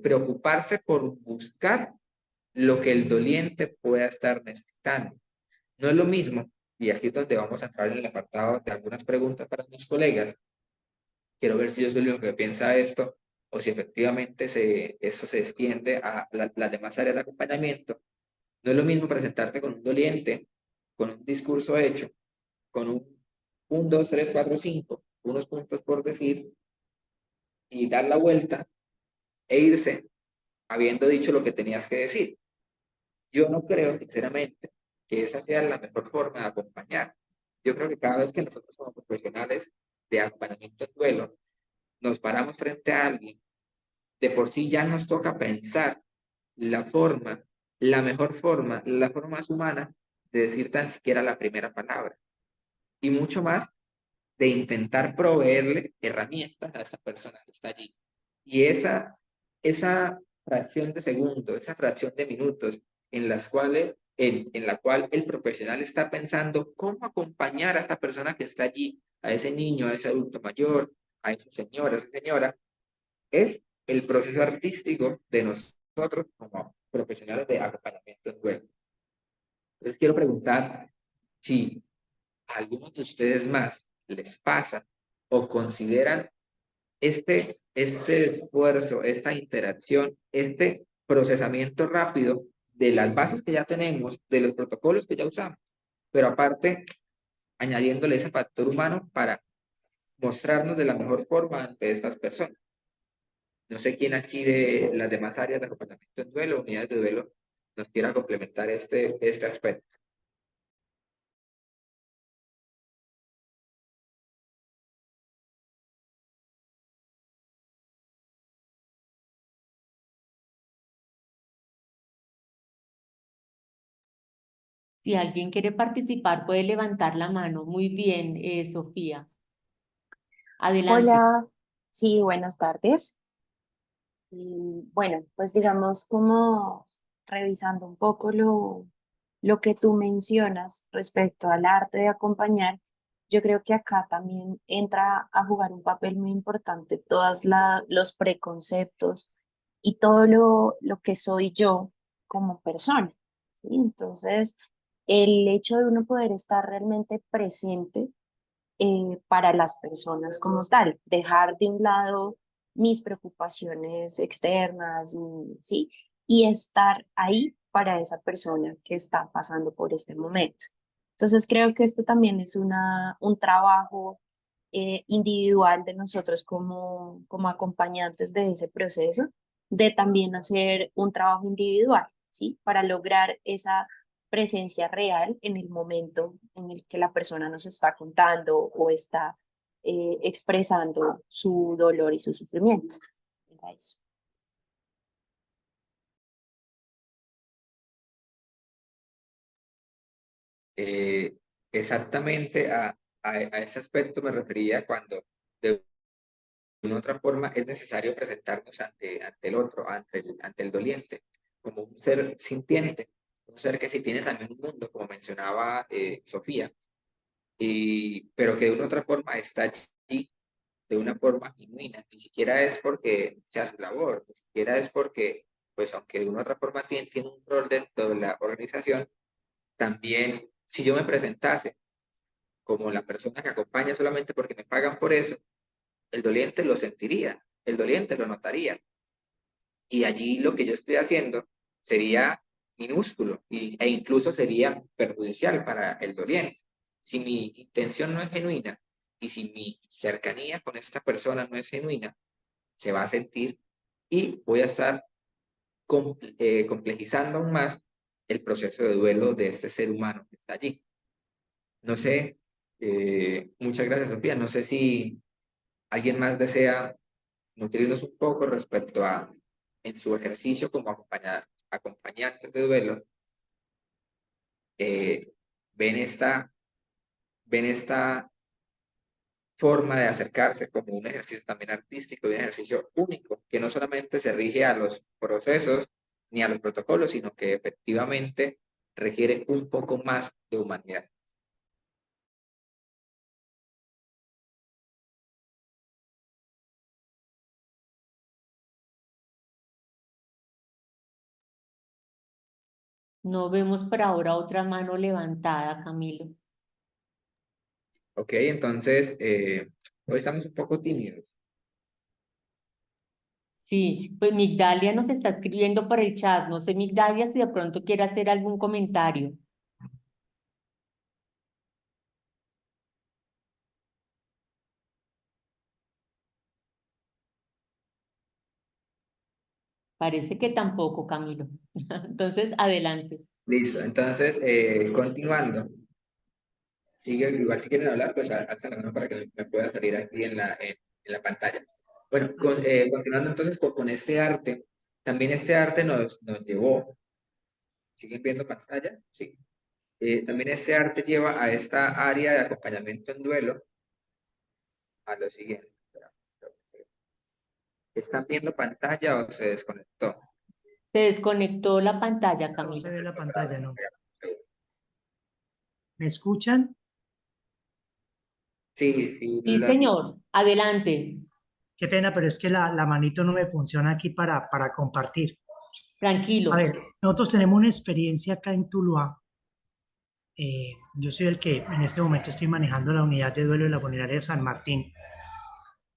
preocuparse por buscar lo que el doliente pueda estar necesitando. No es lo mismo, y aquí es donde vamos a entrar en el apartado de algunas preguntas para mis colegas. Quiero ver si yo soy el único que piensa esto o si efectivamente eso se extiende a las demás áreas de acompañamiento. No es lo mismo presentarte con un doliente, con un discurso hecho, con un 2, 3, 4, 5, unos puntos por decir, y dar la vuelta e irse habiendo dicho lo que tenías que decir. Yo no creo, sinceramente, que esa sea la mejor forma de acompañar. Yo creo que cada vez que nosotros como profesionales de acompañamiento en duelo nos paramos frente a alguien, de por sí ya nos toca pensar la forma, la mejor forma, la forma más humana de decir tan siquiera la primera palabra. Y mucho más de intentar proveerle herramientas a esa persona que está allí. Y esa fracción de segundo, esa fracción de minutos en la cual el profesional está pensando cómo acompañar a esta persona que está allí, a ese niño, a ese adulto mayor, a ese señor, a esa señora, es el proceso artístico de nosotros como profesionales de acompañamiento en duelo. Entonces quiero preguntar si a algunos de ustedes más les pasa o consideran este esfuerzo, esta interacción, este procesamiento rápido de las bases que ya tenemos, de los protocolos que ya usamos, pero aparte añadiéndole ese factor humano para mostrarnos de la mejor forma ante estas personas. No sé quién aquí de las demás áreas de acompañamiento en duelo, unidades de duelo, nos quiera complementar este aspecto. Si alguien quiere participar, puede levantar la mano. Muy bien, Sofía. Adelante. Hola, sí, buenas tardes. Bueno, pues digamos como revisando un poco lo que tú mencionas respecto al arte de acompañar, yo creo que acá también entra a jugar un papel muy importante todos los preconceptos y todo lo que soy yo como persona, ¿sí? Entonces, el hecho de uno poder estar realmente presente para las personas como tal, dejar de un lado mis preocupaciones externas, ¿sí? Y estar ahí para esa persona que está pasando por este momento. Entonces creo que esto también es un trabajo individual de nosotros como acompañantes de ese proceso, de también hacer un trabajo individual, ¿sí? Para lograr esa presencia real en el momento en el que la persona nos está contando o está expresando su dolor y su sufrimiento. Era eso. Eh, exactamente a ese aspecto me refería cuando de una otra forma es necesario presentarnos ante el otro, ante el doliente, como un ser sintiente, un ser que sí tiene también un mundo, como mencionaba Sofía, pero que de una otra forma está allí de una forma genuina, ni siquiera es porque sea su labor, ni siquiera es porque, pues aunque de una otra forma tiene un rol dentro de la organización, también si yo me presentase como la persona que acompaña solamente porque me pagan por eso, el doliente lo sentiría, el doliente lo notaría. Y allí lo que yo estoy haciendo sería minúsculo e incluso sería perjudicial para el doliente. Si mi intención no es genuina y si mi cercanía con esta persona no es genuina, se va a sentir y voy a estar complejizando aún más el proceso de duelo de este ser humano que está allí. No sé, muchas gracias, Sofía. No sé si alguien más desea nutrirnos un poco respecto a, en su ejercicio como acompañantes de duelo, eh, ven esta, ven esta forma de acercarse como un ejercicio también artístico y un ejercicio único, que no solamente se rige a los procesos ni a los protocolos, sino que efectivamente requiere un poco más de humanidad. No vemos por ahora otra mano levantada, Camilo. Ok, entonces, hoy estamos un poco tímidos. Sí, pues Migdalia nos está escribiendo por el chat. No sé, Migdalia, si de pronto quiere hacer algún comentario. Parece que tampoco, Camilo. Entonces, adelante. Listo, entonces, continuando. Sigue, igual si quieren hablar, pues alzan la mano para que me pueda salir aquí en la pantalla. Bueno, continuando entonces con este arte, también este arte nos llevó, ¿siguen viendo pantalla? Sí. También este arte lleva a esta área de acompañamiento en duelo a lo siguiente. ¿Están viendo pantalla o se desconectó? Se desconectó la pantalla, No se Camilo. ve la pantalla, no. ¿Me escuchan? Sí, sí, Sí, señor. Adelante. Qué pena, pero es que la manito no me funciona aquí para compartir. A Tranquilo. ver, nosotros tenemos una experiencia acá en Tuluá. Yo soy el que en este momento estoy manejando la unidad de duelo de la funeraria de San Martín.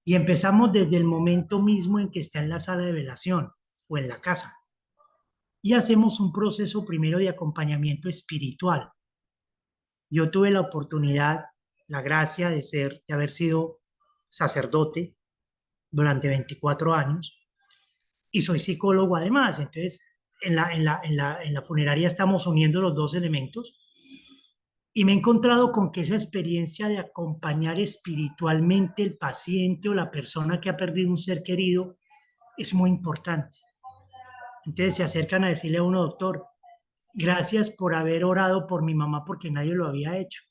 Y empezamos desde el momento mismo en que está en la sala de velación o en la casa. Y hacemos un proceso primero de acompañamiento espiritual. Yo tuve la oportunidad, la gracia de haber sido sacerdote durante 24 años y soy psicólogo además. Entonces, en la funeraria estamos uniendo los dos elementos y me he encontrado con que esa experiencia de acompañar espiritualmente el paciente o la persona que ha perdido un ser querido es muy importante. Entonces se acercan a decirle a uno, doctor, gracias por haber orado por mi mamá porque nadie lo había hecho.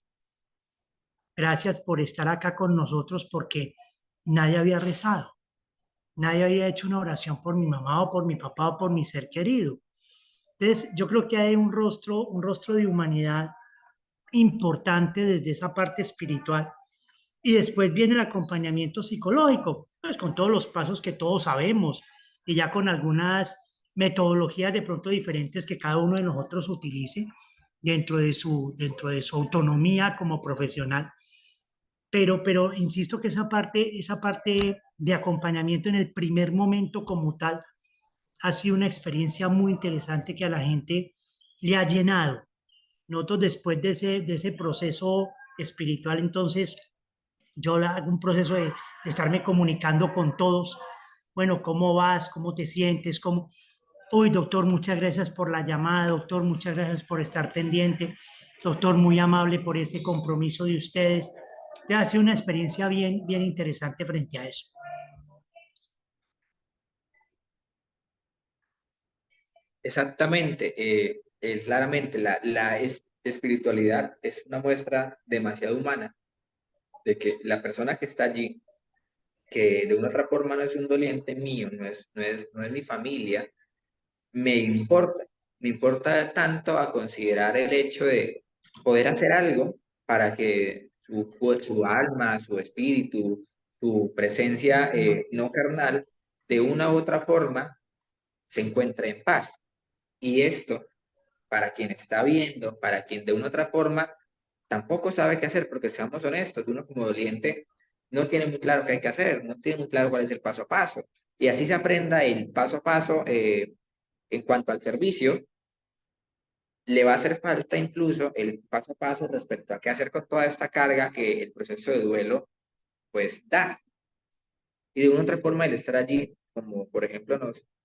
Gracias por estar acá con nosotros porque nadie había rezado. Nadie había hecho una oración por mi mamá o por mi papá o por mi ser querido. Entonces, yo creo que hay un rostro de humanidad importante desde esa parte espiritual. Y después viene el acompañamiento psicológico, pues con todos los pasos que todos sabemos y ya con algunas metodologías de pronto diferentes que cada uno de nosotros utilice, dentro de su autonomía como profesional. Pero insisto que esa parte de acompañamiento en el primer momento como tal ha sido una experiencia muy interesante que a la gente le ha llenado. Nosotros después de ese proceso espiritual, entonces hago un proceso de estarme comunicando con todos. Bueno, ¿cómo vas? ¿Cómo te sientes? ¿Cómo? Uy, doctor, muchas gracias por la llamada, doctor, muchas gracias por estar pendiente, doctor, muy amable por ese compromiso de ustedes. Te ha sido una experiencia bien interesante frente a eso. Exactamente, claramente espiritualidad es una muestra demasiado humana de que la persona que está allí, que de una otra forma no es un doliente mío, no es mi familia, me importa, me importa tanto a considerar el hecho de poder hacer algo para que su alma, su espíritu, su presencia no carnal, de una u otra forma, se encuentre en paz. Y esto, para quien está viendo, para quien de una u otra forma tampoco sabe qué hacer, porque seamos honestos, uno como doliente no tiene muy claro qué hay que hacer, no tiene muy claro cuál es el paso a paso. Y así se aprenda el paso a paso en cuanto al servicio, le va a hacer falta incluso el paso a paso respecto a qué hacer con toda esta carga que el proceso de duelo pues da. Y de una u otra forma el estar allí, como por ejemplo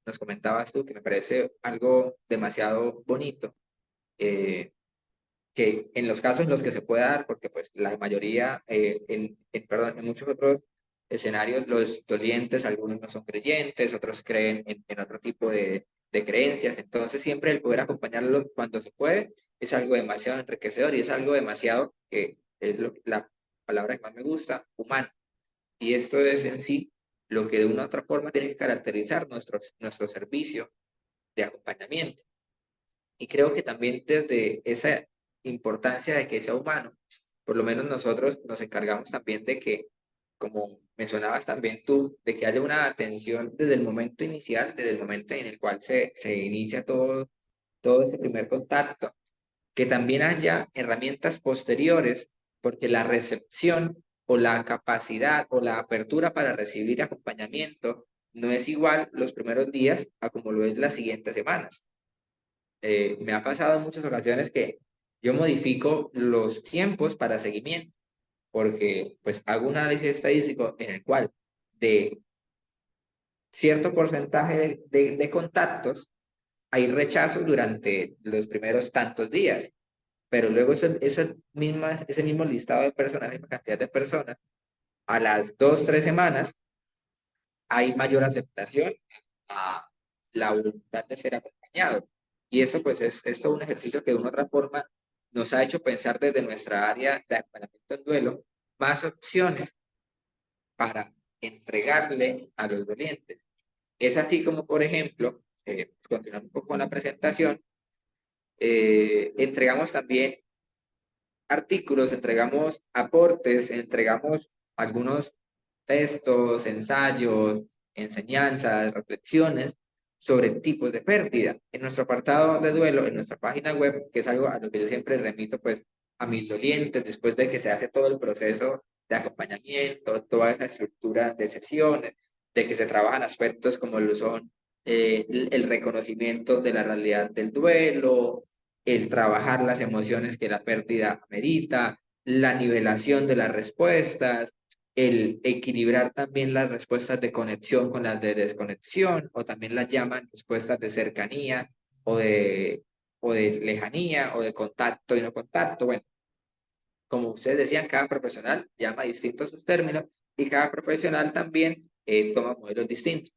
nos comentabas tú, que me parece algo demasiado bonito, eh, que en los casos en los que se puede dar, porque pues la mayoría, perdón, en muchos otros escenarios los dolientes, algunos no son creyentes, otros creen en otro tipo de creencias, entonces siempre el poder acompañarlo cuando se puede es algo demasiado enriquecedor y es algo demasiado, que es la palabra que más me gusta, humano. Y esto es en sí lo que de una u otra forma tiene que caracterizar nuestro servicio de acompañamiento. Y creo que también desde esa importancia de que sea humano, por lo menos nosotros nos encargamos también de que, como mencionabas también tú, de que haya una atención desde el momento inicial, desde el momento en el cual se inicia todo ese primer contacto, que también haya herramientas posteriores, porque la recepción o la capacidad o la apertura para recibir acompañamiento no es igual los primeros días a como lo es las siguientes semanas. Me ha pasado en muchas ocasiones que yo modifico los tiempos para seguimiento, porque pues hago un análisis estadístico en el cual de cierto porcentaje de contactos hay rechazos durante los primeros tantos días, pero luego ese mismo listado de personas, esa misma cantidad de personas, a las 2, 3 semanas hay mayor aceptación a la voluntad de ser acompañado. Y eso pues es todo un ejercicio que de una otra forma nos ha hecho pensar desde nuestra área de acompañamiento en duelo más opciones para entregarle a los dolientes. Es así como, por ejemplo, continuando un poco con la presentación, entregamos también artículos, entregamos aportes, entregamos algunos textos, ensayos, enseñanzas, reflexiones sobre tipos de pérdida. En nuestro apartado de duelo, en nuestra página web, que es algo a lo que yo siempre remito pues a mis dolientes después de que se hace todo el proceso de acompañamiento, toda esa estructura de sesiones, de que se trabajan aspectos como lo son el reconocimiento de la realidad del duelo, el trabajar las emociones que la pérdida amerita, la nivelación de las respuestas, el equilibrar también las respuestas de conexión con las de desconexión, o también las llaman respuestas de cercanía o de lejanía, o de contacto y no contacto. Bueno, como ustedes decían, cada profesional llama distintos sus términos y cada profesional también toma modelos distintos.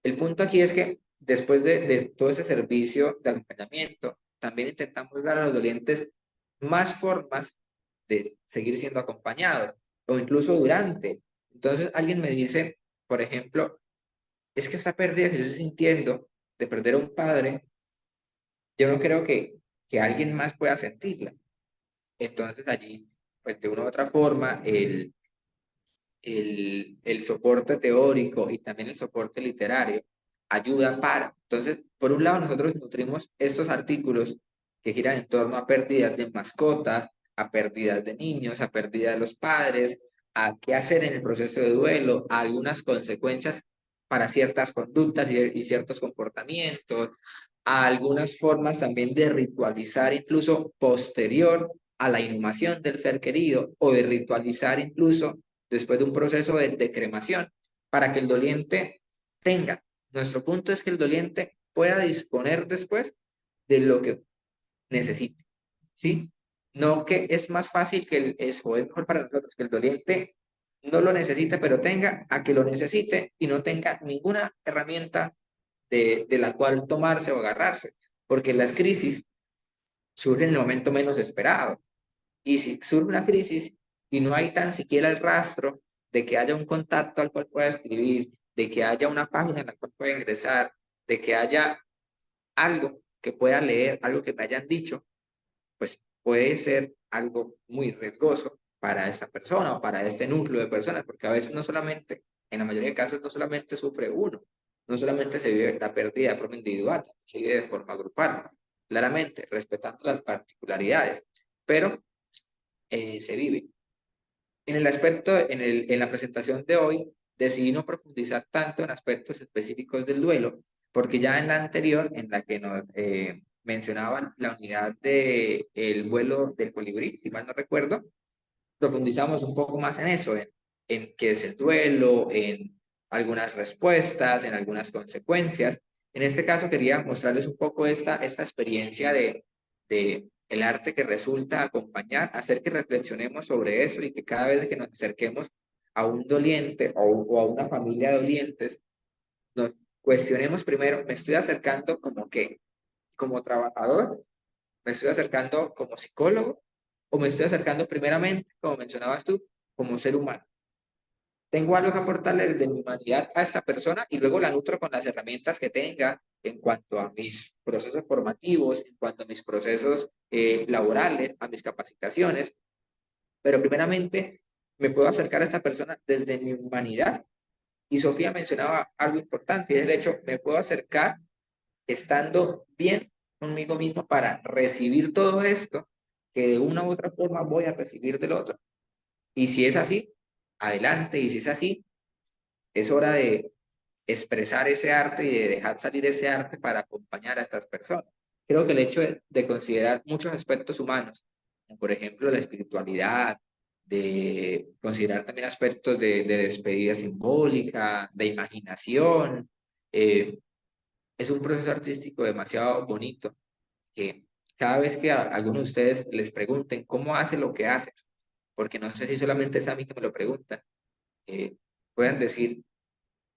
El punto aquí es que después de todo ese servicio de acompañamiento, también intentamos dar a los dolientes más formas de seguir siendo acompañados o incluso durante. Entonces alguien me dice, por ejemplo, es que esta pérdida que yo estoy sintiendo de perder a un padre, yo no creo que alguien más pueda sentirla. Entonces allí, pues de una u otra forma, el soporte teórico y también el soporte literario ayudan para. Entonces, por un lado, nosotros nutrimos estos artículos que giran en torno a pérdidas de mascotas, a pérdidas de niños, a pérdidas de los padres, a qué hacer en el proceso de duelo, a algunas consecuencias para ciertas conductas y ciertos comportamientos, a algunas formas también de ritualizar incluso posterior a la inhumación del ser querido o de ritualizar incluso después de un proceso de cremación para que el doliente tenga. Nuestro punto es que el doliente pueda disponer después de lo que necesite, ¿sí? No que es más fácil o es mejor para nosotros que el doliente no lo necesite, pero tenga a que lo necesite y no tenga ninguna herramienta de la cual tomarse o agarrarse, porque las crisis surgen en el momento menos esperado. Y si surge una crisis y no hay tan siquiera el rastro de que haya un contacto al cual pueda escribir, de que haya una página en la cual pueda ingresar, de que haya algo que pueda leer, algo que me hayan dicho, pues puede ser algo muy riesgoso para esa persona o para este núcleo de personas, porque a veces no solamente, en la mayoría de casos, no solamente sufre uno, no solamente se vive la pérdida de forma individual, se vive de forma grupal, claramente, respetando las particularidades, pero se vive. En el aspecto, en la presentación de hoy, decidí no profundizar tanto en aspectos específicos del duelo, porque ya en la anterior, en la que nos mencionaban la unidad del vuelo del colibrí, si mal no recuerdo, profundizamos un poco más en eso, en qué es el duelo, en algunas respuestas, en algunas consecuencias. En este caso quería mostrarles un poco esta experiencia de el arte que resulta acompañar, hacer que reflexionemos sobre eso y que cada vez que nos acerquemos a un doliente o a una familia de dolientes, nos cuestionemos primero, ¿me estoy acercando como qué? ¿Como trabajador? ¿Me estoy acercando como psicólogo? ¿O me estoy acercando primeramente, como mencionabas tú, como ser humano? Tengo algo que aportarle desde mi humanidad a esta persona y luego la nutro con las herramientas que tenga en cuanto a mis procesos formativos, en cuanto a mis procesos laborales, a mis capacitaciones. Pero primeramente me puedo acercar a esta persona desde mi humanidad. Y Sofía mencionaba algo importante y es el hecho, me puedo acercar estando bien conmigo mismo para recibir todo esto que de una u otra forma voy a recibir del otro. Y si es así, adelante. Y si es así, es hora de expresar ese arte y de dejar salir ese arte para acompañar a estas personas. Creo que el hecho de considerar muchos aspectos humanos, como por ejemplo la espiritualidad, de considerar también aspectos de despedida simbólica, de imaginación, es un proceso artístico demasiado bonito que cada vez que a alguno de ustedes les pregunten cómo hace lo que hace, porque no sé si solamente es a mí que me lo preguntan, puedan decir,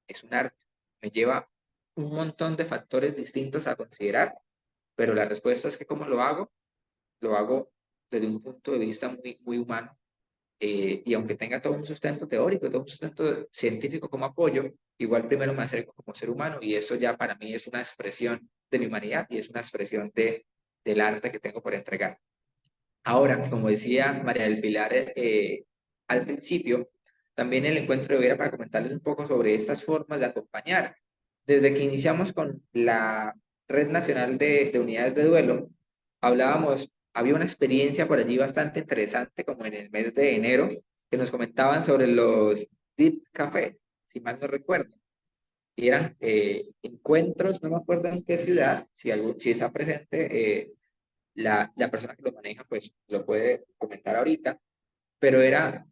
es un arte, me lleva un montón de factores distintos a considerar, pero la respuesta es que como lo hago desde un punto de vista muy, muy humano, y aunque tenga todo un sustento teórico, todo un sustento científico como apoyo, igual primero me acerco como ser humano y eso ya para mí es una expresión de mi humanidad y es una expresión del arte que tengo por entregar. Ahora, como decía María del Pilar al principio, también el encuentro de era para comentarles un poco sobre estas formas de acompañar. Desde que iniciamos con la Red Nacional de Unidades de Duelo, hablábamos, había una experiencia por allí bastante interesante, como en el mes de enero, que nos comentaban sobre los Deep Café, si mal no recuerdo. Y eran encuentros, no me acuerdo en qué ciudad, si está presente la persona que lo maneja, pues lo puede comentar ahorita, pero era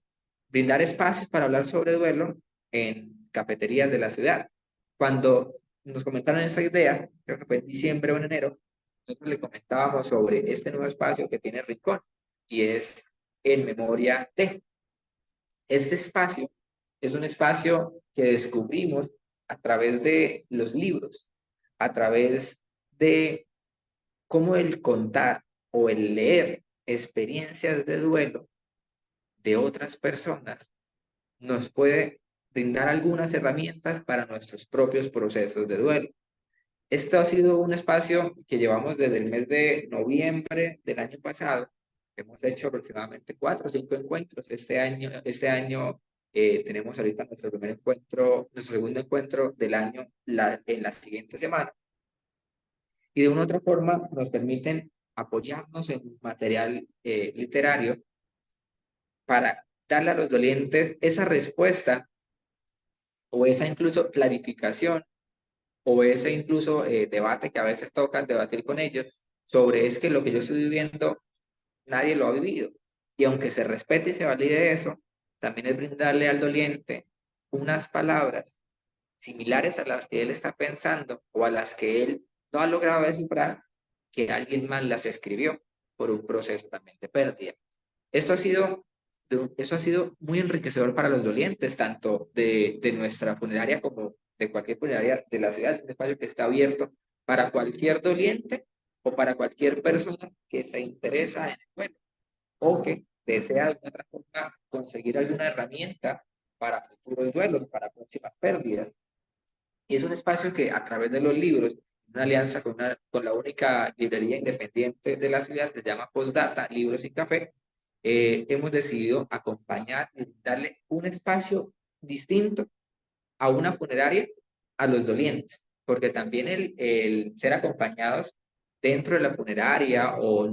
brindar espacios para hablar sobre duelo en cafeterías de la ciudad. Cuando nos comentaron esa idea, creo que fue en diciembre o en enero, nosotros le comentábamos sobre este nuevo espacio que tiene Rincón y es en memoria de. Este espacio es un espacio que descubrimos a través de los libros, a través de cómo el contar o el leer experiencias de duelo de otras personas nos puede brindar algunas herramientas para nuestros propios procesos de duelo. Esto ha sido un espacio que llevamos desde el mes de noviembre del año pasado. Hemos hecho aproximadamente 4 o 5 encuentros. Este año tenemos ahorita nuestro primer encuentro, nuestro segundo encuentro del año en la siguiente semana. Y de una u otra forma nos permiten apoyarnos en material literario para darle a los dolientes esa respuesta o esa incluso clarificación o ese incluso debate que a veces toca debatir con ellos sobre es que lo que yo estoy viviendo nadie lo ha vivido. Y aunque se respete y se valide eso, también es brindarle al doliente unas palabras similares a las que él está pensando o a las que él no ha logrado descifrar, que alguien más las escribió por un proceso también de pérdida. Esto ha sido, eso ha sido muy enriquecedor para los dolientes, tanto de nuestra funeraria como de cualquier funeraria de la ciudad, un espacio que está abierto para cualquier doliente o para cualquier persona que se interesa en el duelo o que desea de alguna otra forma conseguir alguna herramienta para futuros duelos, para próximas pérdidas. Y es un espacio que a través de los libros, una alianza con la única librería independiente de la ciudad, que se llama Postdata, Libros y Café, hemos decidido acompañar y darle un espacio distinto a una funeraria a los dolientes, porque también el ser acompañados dentro de la funeraria o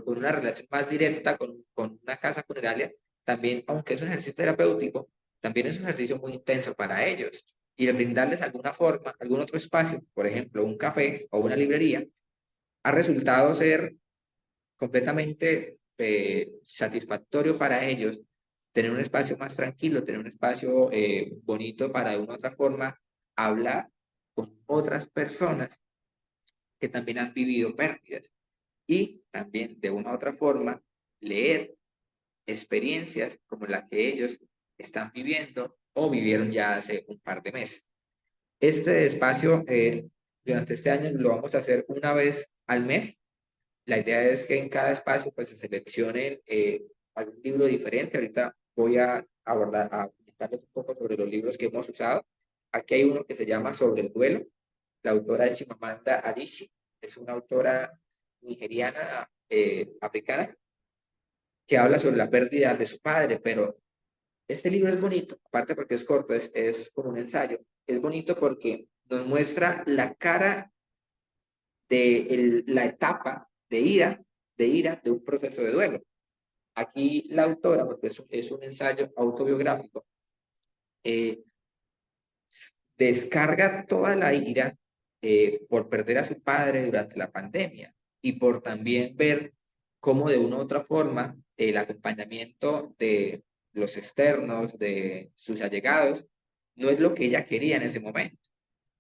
una relación más directa con una casa funeraria, también, aunque es un ejercicio terapéutico, también es un ejercicio muy intenso para ellos. Y el brindarles alguna forma, algún otro espacio, por ejemplo, un café o una librería, ha resultado ser completamente satisfactorio para ellos tener un espacio más tranquilo, tener un espacio bonito para de una u otra forma hablar con otras personas que también han vivido pérdidas y también de una u otra forma leer experiencias como la que ellos están viviendo o vivieron ya hace un par de meses. Este espacio durante este año lo vamos a hacer una vez al mes. La idea es que en cada espacio pues se seleccionen algún libro diferente. Ahorita voy a comentarles un poco sobre los libros que hemos usado. Aquí hay uno que se llama Sobre el duelo. La autora es Chimamanda Adichie. Es una autora nigeriana, africana, que habla sobre la pérdida de su padre, pero este libro es bonito, aparte porque es corto, es como un ensayo. Es bonito porque nos muestra la cara de la etapa de ira de un proceso de duelo. Aquí la autora, porque es un ensayo autobiográfico, eh, descarga toda la ira por perder a su padre durante la pandemia y por también ver cómo de una u otra forma el acompañamiento de los externos, de sus allegados, no es lo que ella quería en ese momento.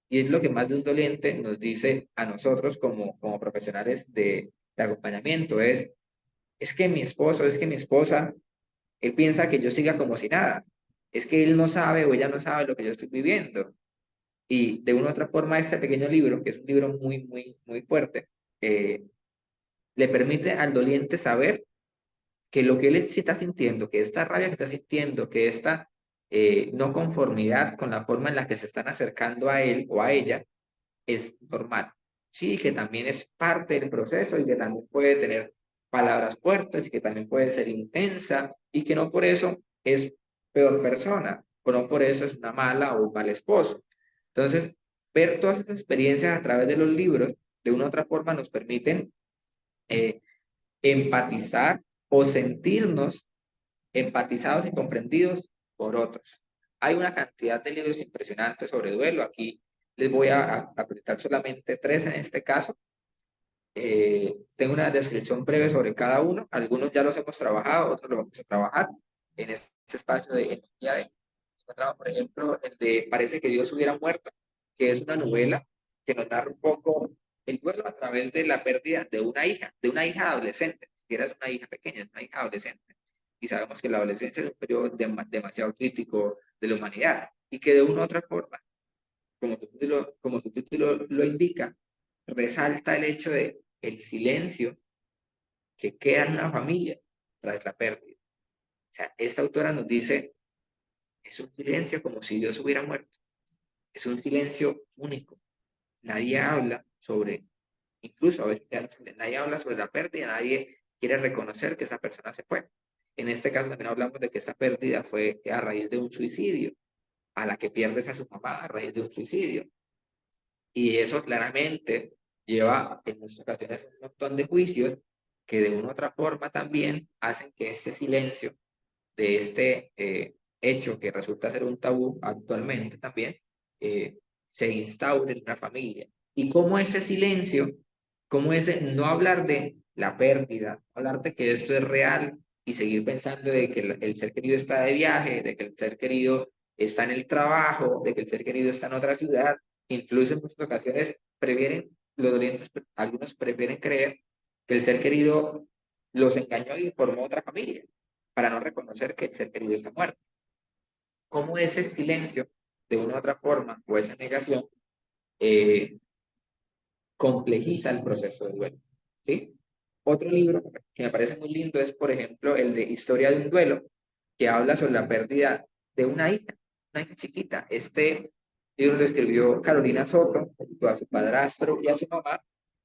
Y es lo que más de un doliente nos dice a nosotros como profesionales de acompañamiento, es que mi esposo, es que mi esposa, él piensa que yo siga como si nada, es que él no sabe o ella no sabe lo que yo estoy viviendo. Y de una u otra forma, este pequeño libro, que es un libro muy, muy, muy fuerte, le permite al doliente saber que lo que él sí está sintiendo, que esta rabia que está sintiendo, que esta no conformidad con la forma en la que se están acercando a él o a ella, es normal. Sí, que también es parte del proceso y que también puede tener palabras fuertes y que también puede ser intensa y que no por eso es peor persona o no por eso es una mala o un mal esposo. Entonces, ver todas estas experiencias a través de los libros, de una u otra forma, nos permiten eh, empatizar o sentirnos empatizados y comprendidos por otros. Hay una cantidad de libros impresionantes sobre duelo. Aquí les voy a presentar solamente tres en este caso. Tengo una descripción breve sobre cada uno. Algunos ya los hemos trabajado, otros los vamos a trabajar en este espacio de energía. Encontramos, por ejemplo, el de Parece que Dios hubiera muerto, que es una novela que nos narra un poco el duelo a través de la pérdida de una hija adolescente. Ni siquiera es una hija pequeña, es una hija adolescente. Y sabemos que la adolescencia es un periodo demasiado crítico de la humanidad y que de una u otra forma, como su título lo indica, resalta el hecho de el silencio que queda en una familia tras la pérdida. O sea, esta autora nos dice, es un silencio como si Dios hubiera muerto. Es un silencio único. Nadie habla sobre, incluso a veces nadie habla sobre la pérdida, nadie quiere reconocer que esa persona se fue. En este caso también hablamos de que esta pérdida fue a raíz de un suicidio, a la que pierdes a su mamá a raíz de un suicidio. Y eso claramente lleva en muchas ocasiones un montón de juicios que de una u otra forma también hacen que este silencio de este hecho que resulta ser un tabú actualmente también, se instaure en una familia. Y cómo ese silencio, cómo ese no hablar de la pérdida, hablar de que esto es real y seguir pensando de que el ser querido está de viaje, de que el ser querido está en el trabajo, de que el ser querido está en otra ciudad, incluso en muchas ocasiones prefieren, los dolientes, algunos prefieren creer que el ser querido los engañó y formó otra familia para no reconocer que el ser querido está muerto. ¿Cómo ese silencio, de una u otra forma, o esa negación, eh, complejiza el proceso de duelo? ¿Sí? Otro libro que me parece muy lindo es, por ejemplo, el de Historia de un duelo, que habla sobre la pérdida de una hija chiquita. Este libro lo escribió Carolina Soto, junto a su padrastro y a su mamá,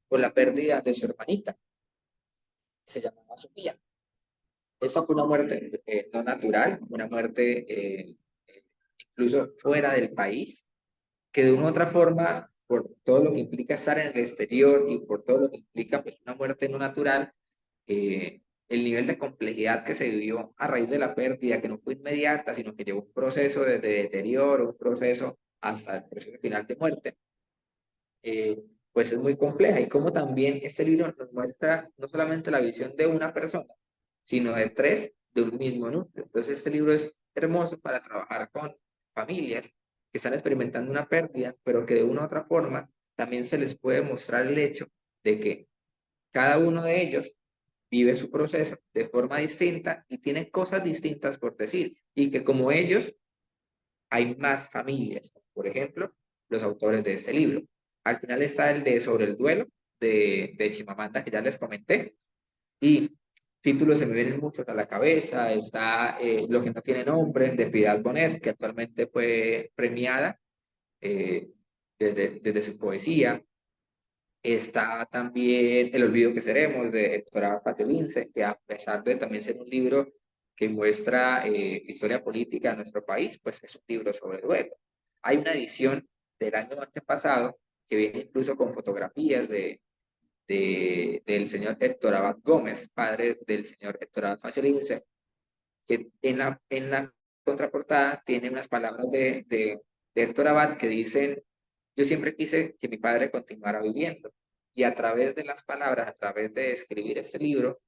por la pérdida de su hermanita. Se llamaba Sofía. Esta fue una muerte no natural, una muerte incluso fuera del país, que de una u otra forma, por todo lo que implica estar en el exterior y por todo lo que implica pues, una muerte no natural, el nivel de complejidad que se vivió a raíz de la pérdida, que no fue inmediata, sino que llevó un proceso de deterioro, un proceso hasta el proceso final de muerte, pues es muy compleja. Y como también este libro nos muestra no solamente la visión de una persona, sino de tres de un mismo núcleo. Entonces este libro es hermoso para trabajar con familias que están experimentando una pérdida, pero que de una u otra forma también se les puede mostrar el hecho de que cada uno de ellos vive su proceso de forma distinta y tiene cosas distintas por decir, y que como ellos hay más familias, por ejemplo, los autores de este libro. Al final está el de Sobre el duelo de Chimamanda, que ya les comenté, y títulos se me vienen muchos a la cabeza. Está Lo que no tiene nombre, de Piedad Bonet, que actualmente fue premiada eh, desde su poesía. Está también El olvido que seremos, de Héctor Abad Lince, que a pesar de también ser un libro que muestra historia política de nuestro país, pues es un libro sobre duelo. Hay una edición del año antepasado que viene incluso con fotografías del señor Héctor Abad Gómez, padre del señor Héctor Abad Lince, que en la contraportada tiene unas palabras de Héctor Abad que dicen: yo siempre quise que mi padre continuara viviendo, y a través de las palabras, a través de escribir este libro,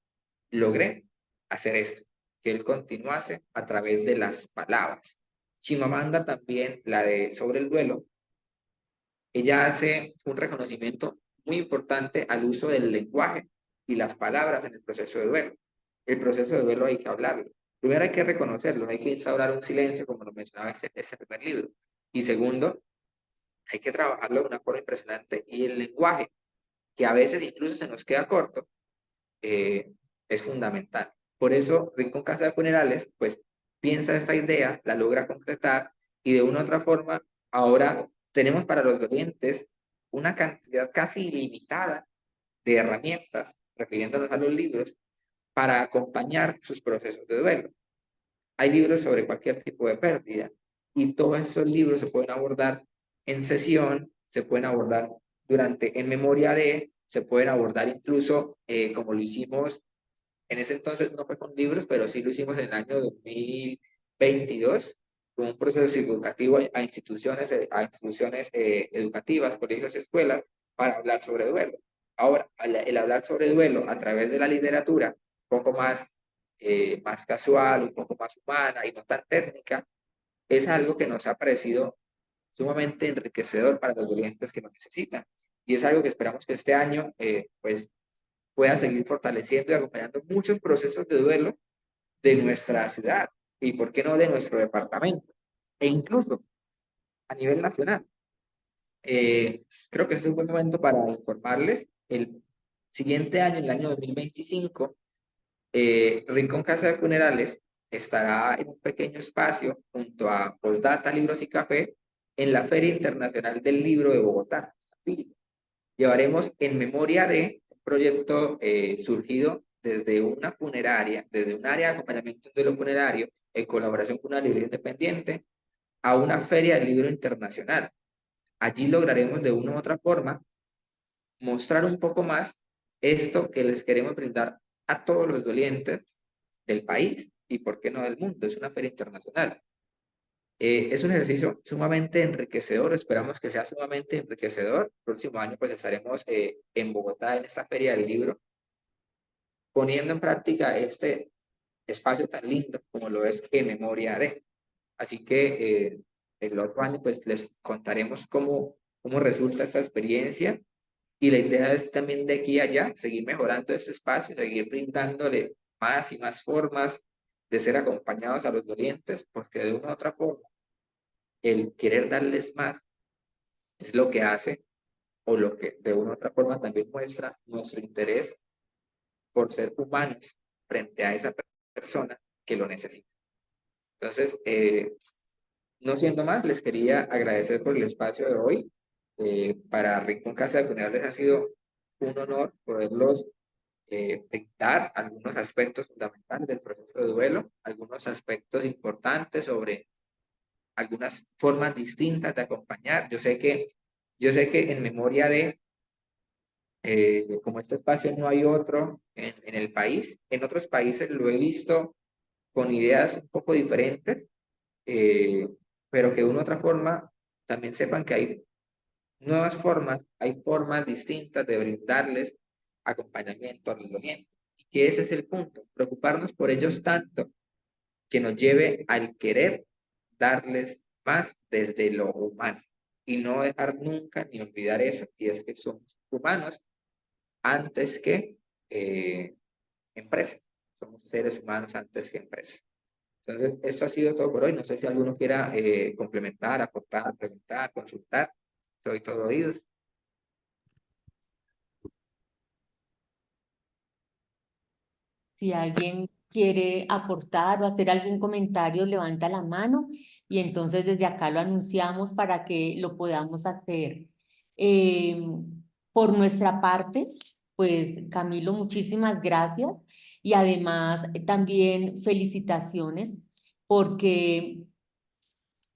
logré hacer esto, que él continuase a través de las palabras. Chimamanda también, la de Sobre el duelo, ella hace un reconocimiento muy importante al uso del lenguaje y las palabras en el proceso de duelo. El proceso de duelo hay que hablarlo. Primero hay que reconocerlo, hay que instaurar un silencio, como lo mencionaba ese primer libro. Y segundo, hay que trabajarlo de una forma impresionante. Y el lenguaje, que a veces incluso se nos queda corto, es fundamental. Por eso, Rincón Casa de Funerales, pues piensa esta idea, la logra concretar, y de una u otra forma, ahora tenemos para los dolientes una cantidad casi ilimitada de herramientas, refiriéndonos a los libros, para acompañar sus procesos de duelo. Hay libros sobre cualquier tipo de pérdida, y todos esos libros se pueden abordar en sesión, se pueden abordar en memoria de, se pueden abordar incluso como lo hicimos en ese entonces, no fue con libros, pero sí lo hicimos en el año 2022, con un proceso educativo a instituciones educativas, colegios, escuelas, para hablar sobre duelo. Ahora, el hablar sobre duelo a través de la literatura, un poco más casual, un poco más humana y no tan técnica, es algo que nos ha parecido sumamente enriquecedor para los dolientes que lo necesitan. Y es algo que esperamos que este año, pues, pueda seguir fortaleciendo y acompañando muchos procesos de duelo de nuestra ciudad y, ¿por qué no, de nuestro departamento? E incluso a nivel nacional. Creo que es un buen momento para informarles. El siguiente año, el año 2025, Rincón Casa de Funerales estará en un pequeño espacio junto a Postdata, Libros y Café en la Feria Internacional del Libro de Bogotá. Llevaremos en memoria de un proyecto surgido desde una funeraria, desde un área de acompañamiento de lo funerario, en colaboración con una librería independiente, a una feria del libro internacional. Allí lograremos de una u otra forma mostrar un poco más esto que les queremos brindar a todos los dolientes del país y, ¿por qué no, del mundo? Es una feria internacional. Es un ejercicio sumamente enriquecedor, esperamos que sea sumamente enriquecedor. El próximo año pues estaremos en Bogotá en esta Feria del Libro, poniendo en práctica este espacio tan lindo como lo es En Memoria de. Así que el otro año pues les contaremos cómo resulta esta experiencia, y la idea es también de aquí a allá seguir mejorando este espacio, seguir brindándole más y más formas de ser acompañados a los dolientes, porque de una u otra forma el querer darles más es lo que hace, o lo que de una u otra forma también muestra nuestro interés por ser humanos frente a esa persona que lo necesita. Entonces, no siendo más, les quería agradecer por el espacio de hoy. Para Rincón Casa de Funerales ha sido un honor poderlos brindar algunos aspectos fundamentales del proceso de duelo, algunos aspectos importantes sobre algunas formas distintas de acompañar. Yo sé que En Memoria de, como este espacio no hay otro en el país, en otros países lo he visto con ideas un poco diferentes, eh, pero que de una u otra forma también sepan que hay nuevas formas, hay formas distintas de brindarles acompañamiento a los dolientes. Y que ese es el punto, preocuparnos por ellos tanto que nos lleve al querer darles más desde lo humano, y no dejar nunca ni olvidar eso, y es que somos humanos antes que empresa. Somos seres humanos antes que empresa. Entonces, esto ha sido todo por hoy. No sé si alguno quiera complementar, aportar, preguntar, consultar. Soy todo oídos. Si alguien quiere aportar o hacer algún comentario, levanta la mano y entonces desde acá lo anunciamos para que lo podamos hacer. Eh, por nuestra parte, pues Camilo, muchísimas gracias y además también felicitaciones porque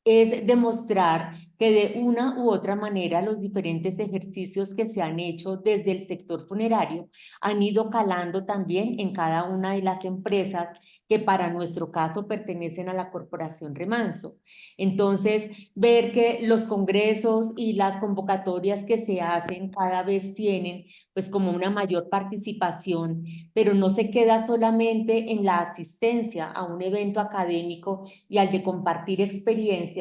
es demostrar que de una u otra manera los diferentes ejercicios que se han hecho desde el sector funerario han ido calando también en cada una de las empresas que para nuestro caso pertenecen a la Corporación Remanso. Entonces, ver que los congresos y las convocatorias que se hacen cada vez tienen pues como una mayor participación, pero no se queda solamente en la asistencia a un evento académico y al de compartir experiencias,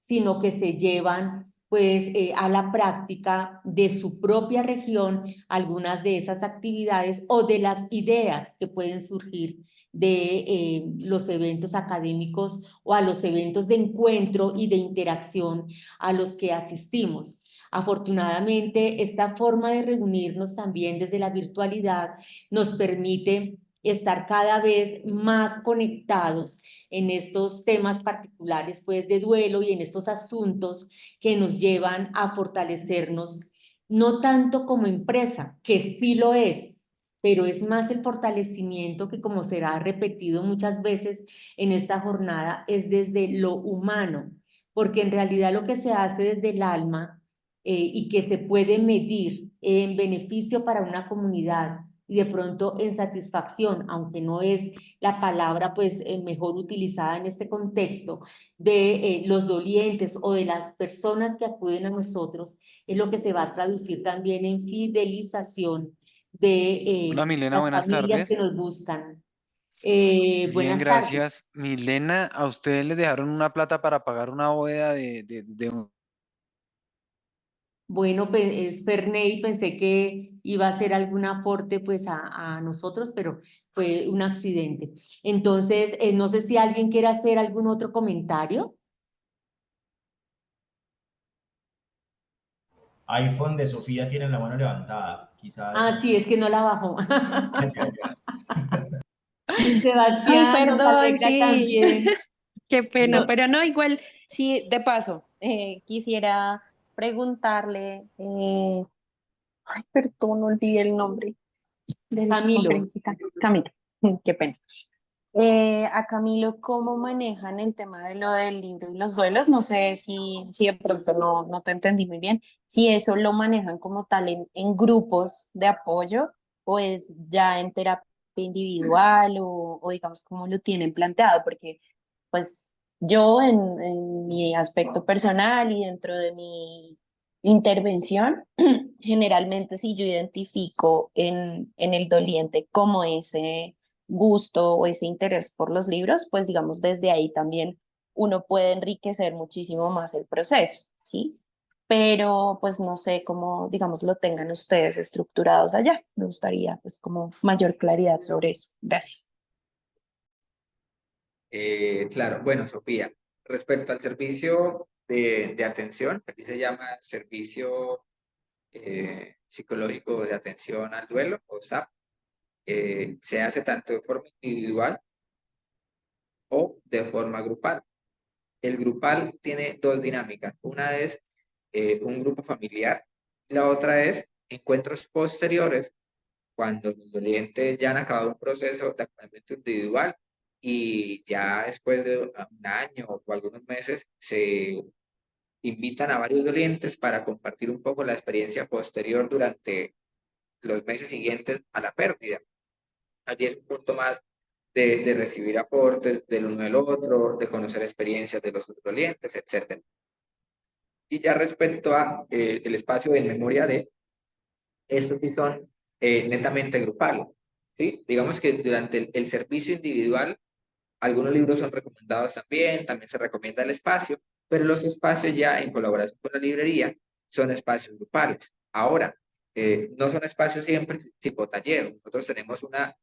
sino que se llevan pues a la práctica de su propia región algunas de esas actividades o de las ideas que pueden surgir de los eventos académicos o a los eventos de encuentro y de interacción a los que asistimos. Afortunadamente, esta forma de reunirnos también desde la virtualidad nos permite estar cada vez más conectados en estos temas particulares pues de duelo y en estos asuntos que nos llevan a fortalecernos, no tanto como empresa, que sí lo es, pero es más el fortalecimiento que, como será repetido muchas veces en esta jornada, es desde lo humano, porque en realidad lo que se hace desde el alma y que se puede medir en beneficio para una comunidad y de pronto en satisfacción, aunque no es la palabra pues mejor utilizada en este contexto, de los dolientes o de las personas que acuden a nosotros, es lo que se va a traducir también en fidelización de Hola Milena, las buenas familias que tardes. nos buscan. Bien, Buenas tardes. gracias. Milena, ¿a ustedes les dejaron una plata para pagar una bóveda de un... Bueno, pues es Ferney, pensé que iba a hacer algún aporte pues a nosotros, pero fue un accidente. Entonces, no sé si alguien quiere hacer algún otro comentario. iPhone de Sofía tiene la mano levantada. Quizás. Ah, sí, es que no la bajó. Ah, ya, ya. Ay, Sebastián, nos perdón, alegra sí, también. qué pena, No, pero no, igual, sí, de paso, quisiera preguntarle, ay, perdón, olvidé el nombre del Camilo, conferencista, Camilo, qué pena. A Camilo, ¿cómo manejan el tema de lo del libro y los duelos? No sé si de pronto no te entendí muy bien. Si eso lo manejan como tal en grupos de apoyo o es ya en terapia individual o digamos cómo lo tienen planteado, porque pues yo en mi aspecto personal y dentro de mi intervención, generalmente si yo identifico en el doliente como ese gusto o ese interés por los libros, pues digamos desde ahí también uno puede enriquecer muchísimo más el proceso, ¿sí? Pero pues no sé cómo, digamos, lo tengan ustedes estructurados allá. Me gustaría pues como mayor claridad sobre eso. Gracias. Claro, bueno, Sofía, respecto al servicio de atención, aquí se llama Servicio Psicológico de Atención al Duelo, o SAP, se hace tanto de forma individual o de forma grupal. El grupal tiene dos dinámicas. Una es un grupo familiar, la otra es encuentros posteriores cuando los dolientes ya han acabado un proceso de acompañamiento individual y ya después de un año o algunos meses se invitan a varios dolientes para compartir un poco la experiencia posterior durante los meses siguientes a la pérdida. Allí es un punto más de recibir aportes del uno del otro, de conocer experiencias de los otros dolientes, etc. Y ya respecto a el espacio de memoria de, estos sí son netamente grupales, ¿sí? Digamos que durante el servicio individual, algunos libros son recomendados también se recomienda el espacio, pero los espacios ya en colaboración con la librería son espacios grupales. Ahora, no son espacios siempre tipo taller. Nosotros tenemos una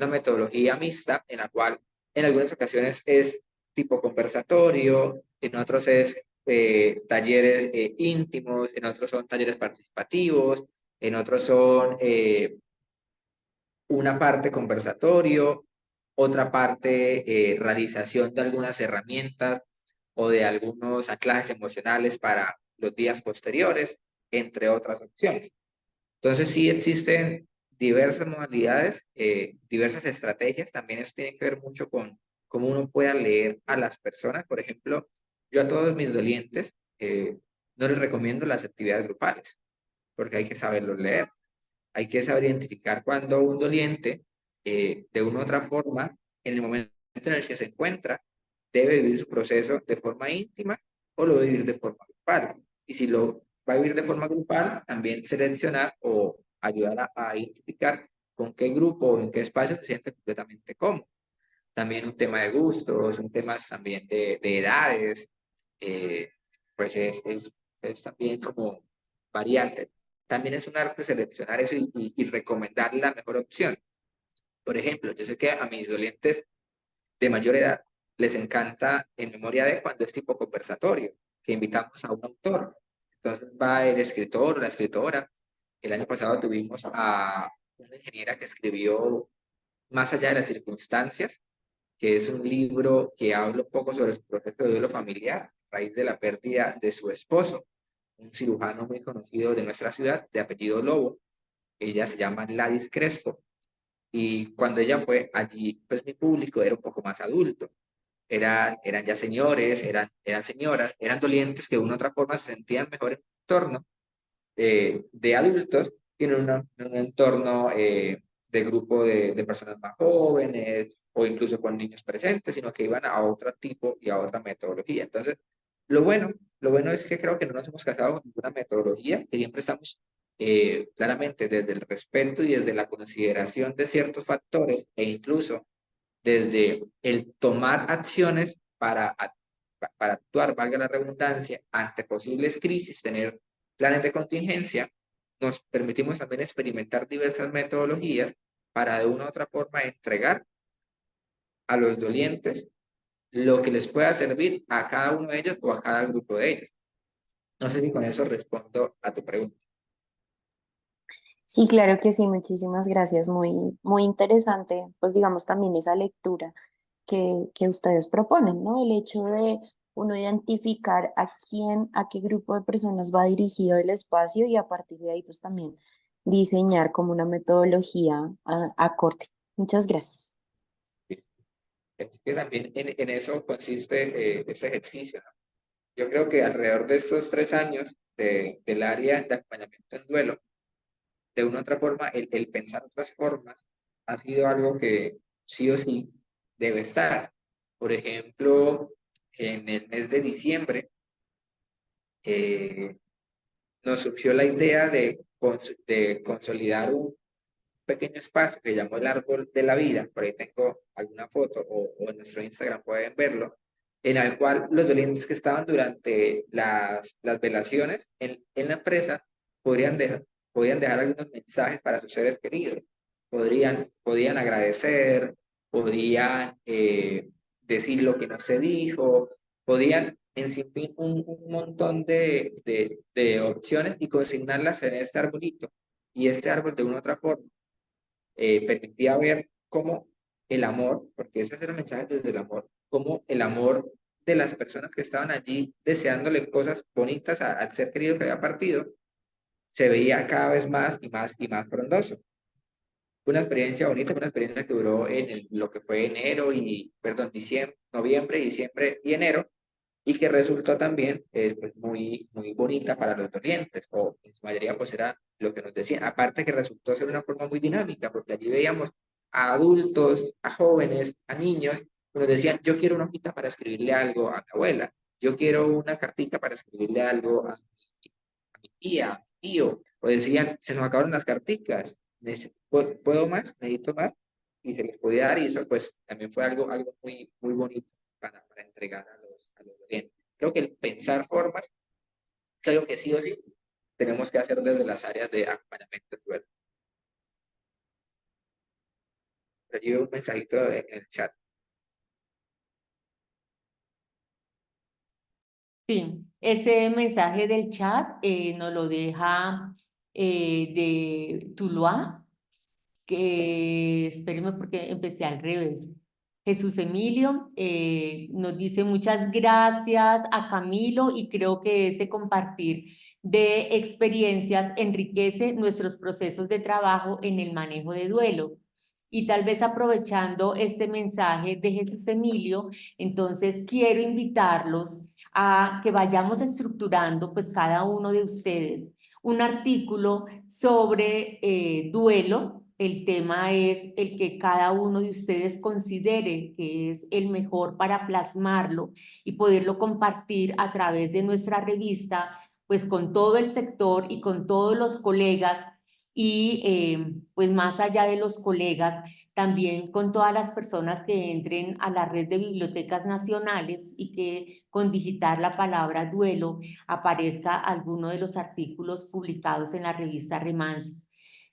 metodología mixta en la cual en algunas ocasiones es tipo conversatorio, en otros es talleres íntimos, en otros son talleres participativos, en otros son una parte conversatorio, otra parte realización de algunas herramientas o de algunos anclajes emocionales para los días posteriores, entre otras opciones. Entonces sí existen diversas modalidades, diversas estrategias, también eso tiene que ver mucho con cómo uno pueda leer a las personas. Por ejemplo, yo a todos mis dolientes no les recomiendo las actividades grupales, porque hay que saberlos leer. Hay que saber identificar cuando un doliente, de una u otra forma, en el momento en el que se encuentra, debe vivir su proceso de forma íntima o lo debe vivir de forma grupal. Y si lo va a vivir de forma grupal, también seleccionar o ayudar a identificar con qué grupo o en qué espacio se siente completamente cómodo. También un tema de gustos, un tema también de edades, eh, pues es también como variante. También es un arte seleccionar eso y recomendar la mejor opción. Por ejemplo, yo sé que a mis dolientes de mayor edad les encanta en memoria de cuando es tipo conversatorio, que invitamos a un autor. Entonces va el escritor o la escritora. El año pasado tuvimos a una ingeniera que escribió Más allá de las circunstancias, que es un libro que habla un poco sobre su proceso de duelo familiar a raíz de la pérdida de su esposo, un cirujano muy conocido de nuestra ciudad, de apellido Lobo. Ella se llama Gladys Crespo. Y cuando ella fue allí, pues mi público era un poco más adulto. Eran ya señores, eran señoras, eran dolientes que de una u otra forma se sentían mejor en un entorno de adultos y en un entorno de grupo de personas más jóvenes o incluso con niños presentes, sino que iban a otro tipo y a otra metodología. Entonces, lo bueno, lo bueno es que creo que no nos hemos casado con ninguna metodología, que siempre estamos claramente desde el respeto y desde la consideración de ciertos factores e incluso desde el tomar acciones para actuar, valga la redundancia, ante posibles crisis, tener planes de contingencia, nos permitimos también experimentar diversas metodologías para de una u otra forma entregar a los dolientes lo que les pueda servir a cada uno de ellos o a cada grupo de ellos. No sé si con eso respondo a tu pregunta. Sí, claro que sí, muchísimas gracias. Muy interesante, pues digamos también esa lectura que ustedes proponen, ¿no? El hecho de uno identificar a quién, a qué grupo de personas va dirigido el espacio y a partir de ahí pues también diseñar como una metodología acorde. Muchas gracias. Es que también en eso consiste este ejercicio, ¿no? Yo creo que alrededor de estos 3 años del área de acompañamiento en duelo, de una u otra forma, el pensar otras formas ha sido algo que sí o sí debe estar. Por ejemplo, en el mes de diciembre eh, nos surgió la idea de consolidar un pequeño espacio que llamó el Árbol de la Vida, por ahí tengo alguna foto o en nuestro Instagram pueden verlo, en el cual los dolientes que estaban durante las velaciones en la empresa podrían podían dejar algunos mensajes para sus seres queridos, podían agradecer, podían decir lo que no se dijo, podían en fin un montón de opciones y consignarlas en este arbolito. Y este árbol de una u otra forma permitía ver cómo el amor, porque esos eran mensajes desde el amor, cómo el amor de las personas que estaban allí deseándole cosas bonitas al ser querido que había partido, se veía cada vez más y más y más frondoso. Fue una experiencia bonita, fue una experiencia que duró lo que fue diciembre, noviembre, diciembre y enero, y que resultó también pues muy, muy bonita para los dolientes, o en su mayoría pues era lo que nos decían, aparte que resultó ser una forma muy dinámica, porque allí veíamos a adultos, a jóvenes, a niños, que nos decían, yo quiero una hojita para escribirle algo a mi abuela, yo quiero una cartita para escribirle algo a mi tía, a mi tío, o decían, se nos acabaron las carticas, ¿puedo más? ¿Necesito más? Y se les podía dar, y eso pues también fue algo muy, muy bonito para entregar a los dolientes. Creo que el pensar formas es algo que sí o sí tenemos que hacer desde las áreas de acompañamiento en duelo. Allí veo un mensajito en el chat. Sí, ese mensaje del chat nos lo deja de Tuluá, que espérenme porque empecé al revés. Jesús Emilio nos dice muchas gracias a Camilo y creo que ese compartir de experiencias enriquece nuestros procesos de trabajo en el manejo de duelo. Y tal vez aprovechando este mensaje de Jesús Emilio, entonces quiero invitarlos a que vayamos estructurando, pues cada uno de ustedes, un artículo sobre duelo. El tema es el que cada uno de ustedes considere que es el mejor para plasmarlo y poderlo compartir a través de nuestra revista, pues con todo el sector y con todos los colegas y pues más allá de los colegas, también con todas las personas que entren a la red de bibliotecas nacionales y que con digitar la palabra duelo aparezca alguno de los artículos publicados en la revista Remanso.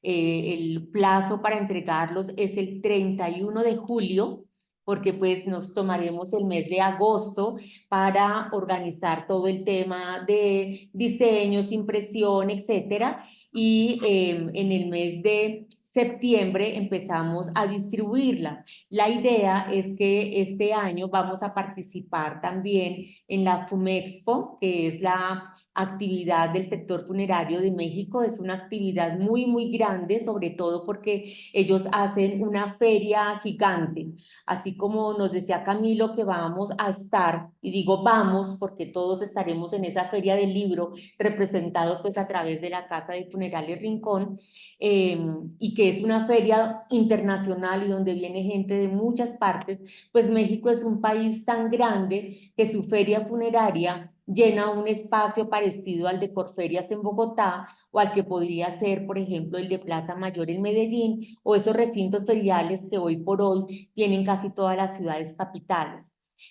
El plazo para entregarlos es el 31 de julio, porque pues nos tomaremos el mes de agosto para organizar todo el tema de diseños, impresión, etcétera. Y en el mes de septiembre empezamos a distribuirla. La idea es que este año vamos a participar también en la FUMEXPO, que es la actividad del sector funerario de México. Es una actividad muy, muy grande, sobre todo porque ellos hacen una feria gigante. Así como nos decía Camilo que vamos a estar, y digo vamos porque todos estaremos en esa feria del libro, representados pues a través de la Casa de Funerales Rincón, y que es una feria internacional y donde viene gente de muchas partes, pues México es un país tan grande que su feria funeraria llena un espacio parecido al de Corferias en Bogotá o al que podría ser, por ejemplo, el de Plaza Mayor en Medellín o esos recintos feriales que hoy por hoy tienen casi todas las ciudades capitales.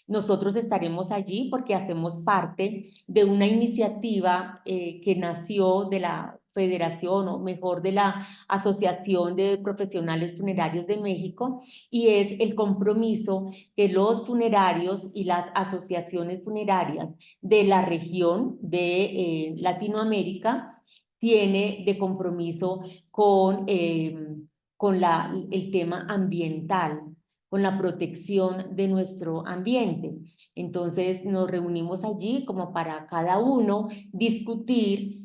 Nosotros estaremos allí porque hacemos parte de una iniciativa que nació de la Federación, o mejor de la Asociación de Profesionales Funerarios de México, y es el compromiso que los funerarios y las asociaciones funerarias de la región de Latinoamérica tiene de compromiso con el tema ambiental, con la protección de nuestro ambiente. Entonces nos reunimos allí como para cada uno discutir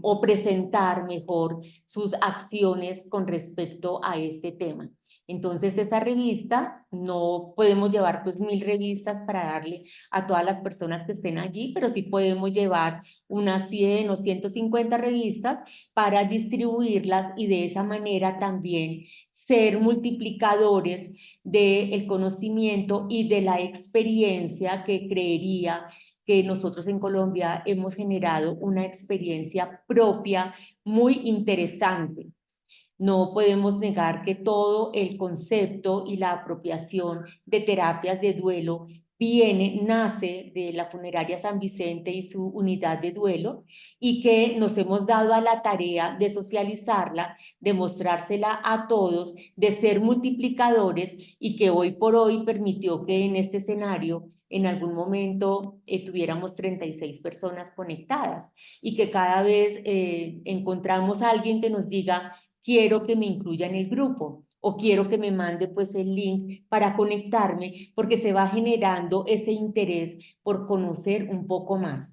o presentar mejor sus acciones con respecto a este tema. Entonces esa revista, no podemos llevar pues 1000 revistas para darle a todas las personas que estén allí, pero sí podemos llevar unas 100 o 150 revistas para distribuirlas y de esa manera también ser multiplicadores del conocimiento y de la experiencia que creería que nosotros en Colombia hemos generado una experiencia propia muy interesante. No podemos negar que todo el concepto y la apropiación de terapias de duelo nace de la funeraria San Vicente y su unidad de duelo, y que nos hemos dado a la tarea de socializarla, de mostrársela a todos, de ser multiplicadores, y que hoy por hoy permitió que en este escenario en algún momento tuviéramos 36 personas conectadas, y que cada vez encontramos a alguien que nos diga: quiero que me incluya en el grupo, o quiero que me mande pues el link para conectarme, porque se va generando ese interés por conocer un poco más.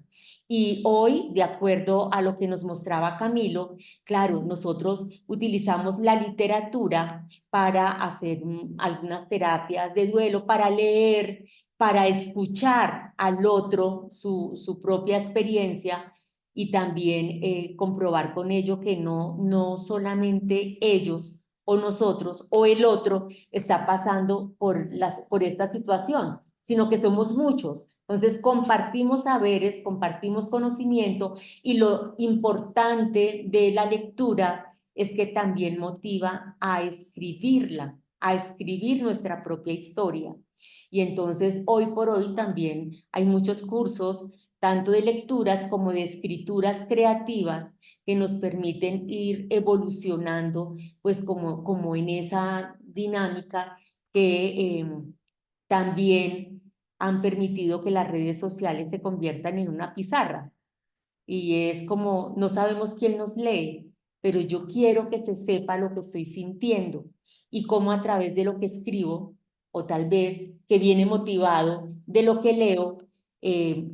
Y hoy, de acuerdo a lo que nos mostraba Camilo, claro, nosotros utilizamos la literatura para hacer algunas terapias de duelo, para leer, para escuchar al otro su propia experiencia, y también comprobar con ello que no solamente ellos o nosotros o el otro está pasando por esta situación, sino que somos muchos. Entonces compartimos saberes, compartimos conocimiento, y lo importante de la lectura es que también motiva a escribirla, a escribir nuestra propia historia. Y entonces hoy por hoy también hay muchos cursos, tanto de lecturas como de escrituras creativas, que nos permiten ir evolucionando, pues como en esa dinámica que también han permitido que las redes sociales se conviertan en una pizarra. Y es como, no sabemos quién nos lee, pero yo quiero que se sepa lo que estoy sintiendo, y cómo a través de lo que escribo, o tal vez que viene motivado de lo que leo,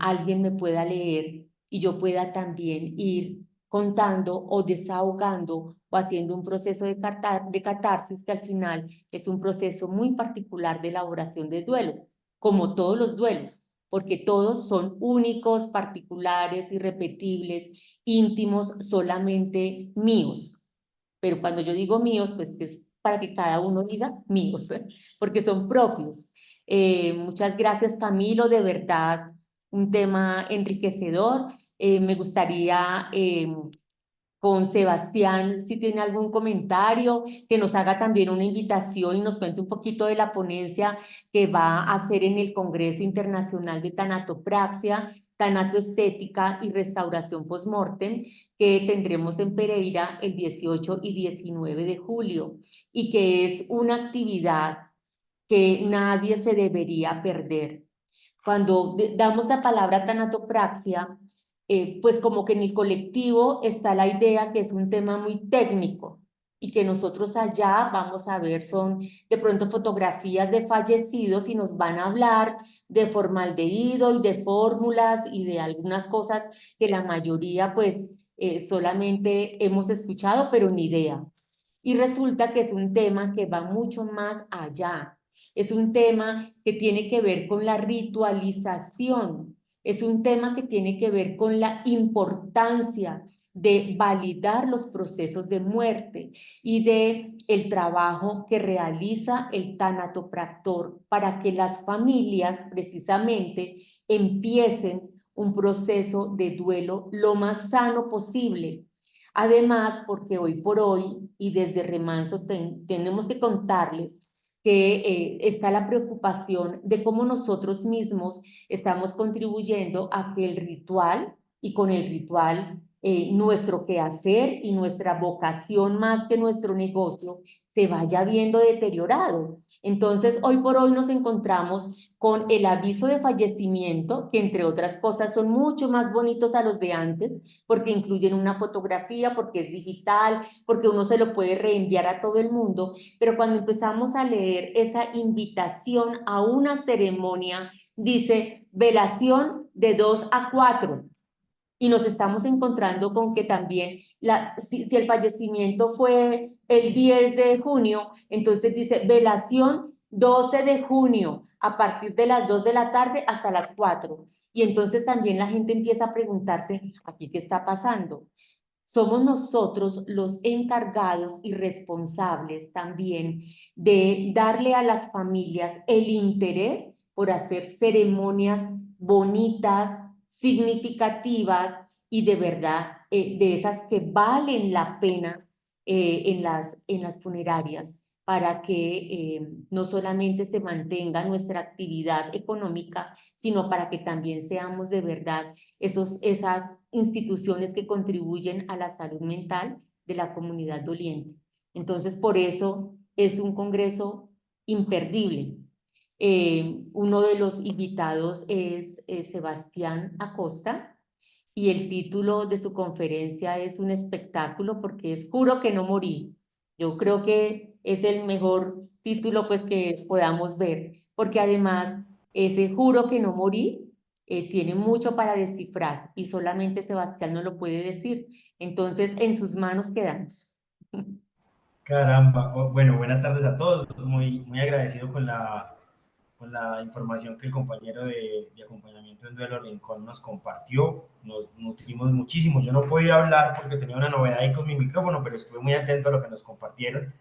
alguien me pueda leer y yo pueda también ir contando o desahogando o haciendo un proceso de catarsis, que al final es un proceso muy particular de elaboración del duelo, como todos los duelos, porque todos son únicos, particulares, irrepetibles, íntimos, solamente míos. Pero cuando yo digo míos, pues es para que cada uno diga míos, porque son propios. Muchas gracias, Camilo, de verdad, un tema enriquecedor. Me gustaría con Sebastián, si tiene algún comentario, que nos haga también una invitación y nos cuente un poquito de la ponencia que va a hacer en el Congreso Internacional de Tanatopraxia, Tanatoestética y Restauración Postmortem, que tendremos en Pereira el 18 y 19 de julio, y que es una actividad que nadie se debería perder. Cuando damos la palabra tanatopraxia, pues como que en el colectivo está la idea que es un tema muy técnico, y que nosotros allá vamos a ver son de pronto fotografías de fallecidos, y nos van a hablar de formaldehído y de fórmulas y de algunas cosas que la mayoría pues solamente hemos escuchado, pero ni idea. Y resulta que es un tema que va mucho más allá. Es un tema que tiene que ver con la ritualización. Es un tema que tiene que ver con la importancia de validar los procesos de muerte y de el trabajo que realiza el tanatopractor para que las familias precisamente empiecen un proceso de duelo lo más sano posible. Además, porque hoy por hoy y desde Remanso tenemos que contarles que está la preocupación de cómo nosotros mismos estamos contribuyendo a que el ritual, y con el ritual nuestro quehacer y nuestra vocación más que nuestro negocio, se vaya viendo deteriorado. Entonces, hoy por hoy nos encontramos con el aviso de fallecimiento, que entre otras cosas son mucho más bonitos a los de antes, porque incluyen una fotografía, porque es digital, porque uno se lo puede reenviar a todo el mundo. Pero cuando empezamos a leer esa invitación a una ceremonia, dice velación de 2 a 4. Y nos estamos encontrando con que también, si el fallecimiento fue el 10 de junio, entonces dice velación 12 de junio, a partir de las 2 de la tarde hasta las 4. Y entonces también la gente empieza a preguntarse, ¿aquí qué está pasando? Somos nosotros los encargados y responsables también de darle a las familias el interés por hacer ceremonias bonitas, significativas y de verdad de esas que valen la pena en las funerarias para que no solamente se mantenga nuestra actividad económica, sino para que también seamos de verdad esas instituciones que contribuyen a la salud mental de la comunidad doliente. Entonces, por eso es un congreso imperdible. Uno de los invitados es Sebastián Acosta y el título de su conferencia es un espectáculo porque es Juro que no morí. Yo creo que es el mejor título pues que podamos ver, porque además ese Juro que no morí tiene mucho para descifrar y solamente Sebastián no lo puede decir. Entonces, en sus manos quedamos. Caramba. Bueno, buenas tardes a todos. Muy, muy agradecido con la información que el compañero de acompañamiento en duelo Rincón nos compartió. Nos nutrimos muchísimo. Yo no podía hablar porque tenía una novedad ahí con mi micrófono, pero estuve muy atento a lo que nos compartieron,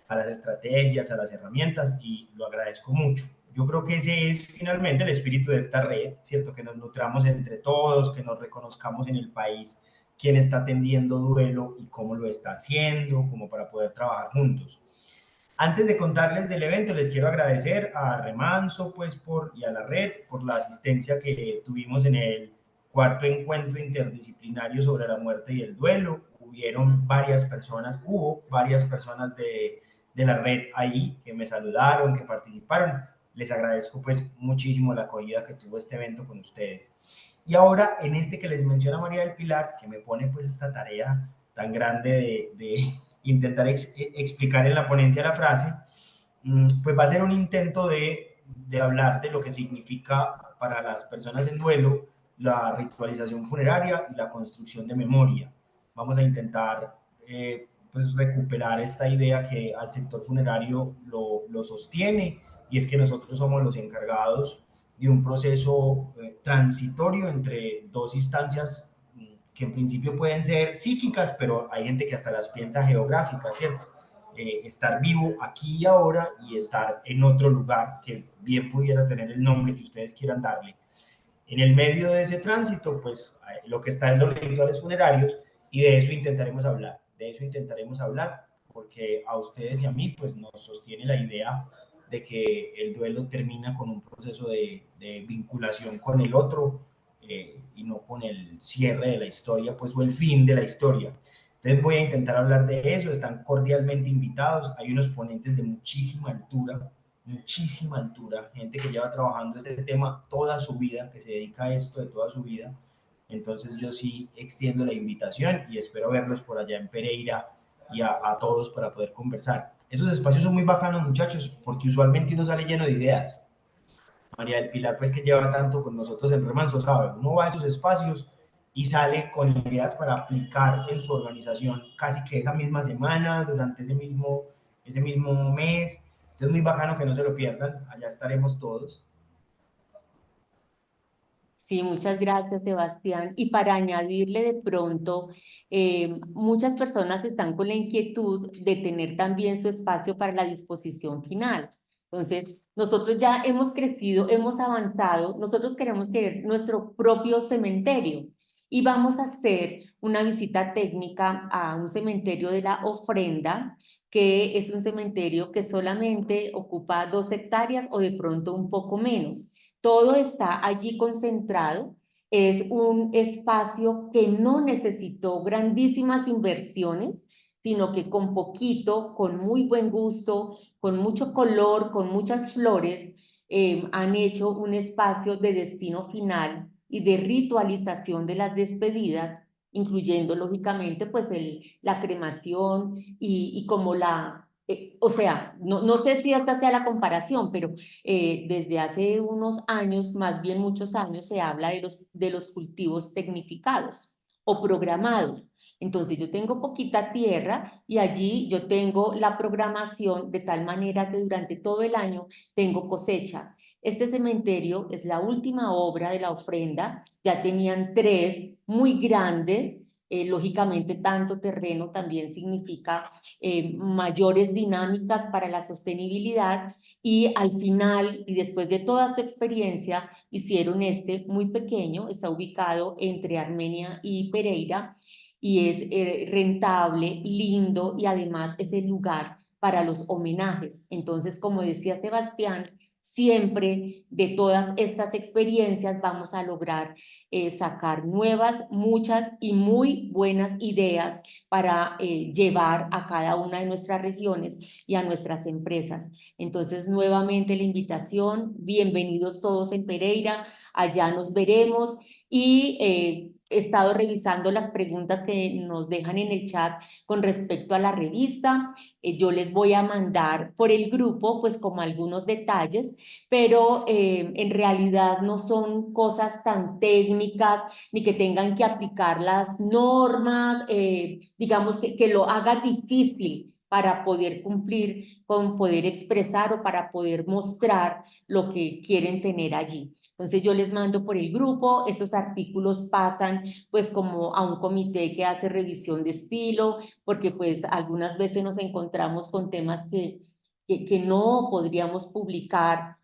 a las estrategias, a las herramientas, y lo agradezco mucho. Yo creo que ese es finalmente el espíritu de esta red, ¿cierto? Que nos nutramos entre todos, que nos reconozcamos en el país quién está atendiendo duelo y cómo lo está haciendo, como para poder trabajar juntos. Antes de contarles del evento, les quiero agradecer a Remanso pues, y a la red por la asistencia que tuvimos en el cuarto encuentro interdisciplinario sobre la muerte y el duelo. Hubo varias personas de la red ahí que me saludaron, que participaron. Les agradezco pues muchísimo la acogida que tuvo este evento con ustedes. Y ahora, en este que les menciona María del Pilar, que me pone pues esta tarea tan grande de intentar explicar en la ponencia la frase, pues va a ser un intento de hablar de lo que significa para las personas en duelo la ritualización funeraria y la construcción de memoria. Vamos a intentar pues recuperar esta idea que al sector funerario lo sostiene, y es que nosotros somos los encargados de un proceso transitorio entre dos instancias que en principio pueden ser psíquicas, pero hay gente que hasta las piensa geográficas, ¿cierto? Estar vivo aquí y ahora y estar en otro lugar que bien pudiera tener el nombre que ustedes quieran darle. En el medio de ese tránsito, pues lo que está en los rituales funerarios, y de eso intentaremos hablar, porque a ustedes y a mí pues nos sostiene la idea de que el duelo termina con un proceso de vinculación con el otro, y no con el cierre de la historia, pues, o el fin de la historia. Entonces voy a intentar hablar de eso, están cordialmente invitados, hay unos ponentes de muchísima altura, gente que lleva trabajando este tema toda su vida, que se dedica a esto de toda su vida. Entonces yo sí extiendo la invitación y espero verlos por allá en Pereira y a todos para poder conversar. Esos espacios son muy bacanos, muchachos, porque usualmente uno sale lleno de ideas. María del Pilar, pues que lleva tanto con nosotros en Remanso, sabe, uno va a esos espacios y sale con ideas para aplicar en su organización casi que esa misma semana, durante ese mismo mes. Entonces, muy bacano que no se lo pierdan, allá estaremos todos. Sí, muchas gracias, Sebastián. Y para añadirle de pronto, muchas personas están con la inquietud de tener también su espacio para la disposición final. Entonces, nosotros ya hemos crecido, hemos avanzado, nosotros queremos tener nuestro propio cementerio y vamos a hacer una visita técnica a un cementerio de la Ofrenda, que es un cementerio que solamente ocupa 2 hectáreas o de pronto un poco menos. Todo está allí concentrado, es un espacio que no necesitó grandísimas inversiones, sino que con poquito, con muy buen gusto, con mucho color, con muchas flores, han hecho un espacio de destino final y de ritualización de las despedidas, incluyendo lógicamente pues la cremación y como O sea, no sé si esta sea la comparación, pero desde hace unos años, más bien muchos años, se habla de los cultivos tecnificados o programados. Entonces yo tengo poquita tierra y allí yo tengo la programación de tal manera que durante todo el año tengo cosecha. Este cementerio es la última obra de la ofrenda, ya tenían tres muy grandes. Lógicamente, tanto terreno también significa mayores dinámicas para la sostenibilidad y al final, y después de toda su experiencia, hicieron este muy pequeño, está ubicado entre Armenia y Pereira y es rentable, lindo y además es el lugar para los homenajes. Entonces, como decía Sebastián, siempre de todas estas experiencias vamos a lograr sacar nuevas, muchas y muy buenas ideas para llevar a cada una de nuestras regiones y a nuestras empresas. Entonces, nuevamente la invitación, bienvenidos todos en Pereira, allá nos veremos y he estado revisando las preguntas que nos dejan en el chat con respecto a la revista. Yo les voy a mandar por el grupo, pues como algunos detalles, pero en realidad no son cosas tan técnicas ni que tengan que aplicar las normas, digamos que lo haga difícil para poder cumplir con poder expresar o para poder mostrar lo que quieren tener allí. Entonces yo les mando por el grupo, esos artículos pasan pues como a un comité que hace revisión de estilo, porque pues algunas veces nos encontramos con temas que no podríamos publicar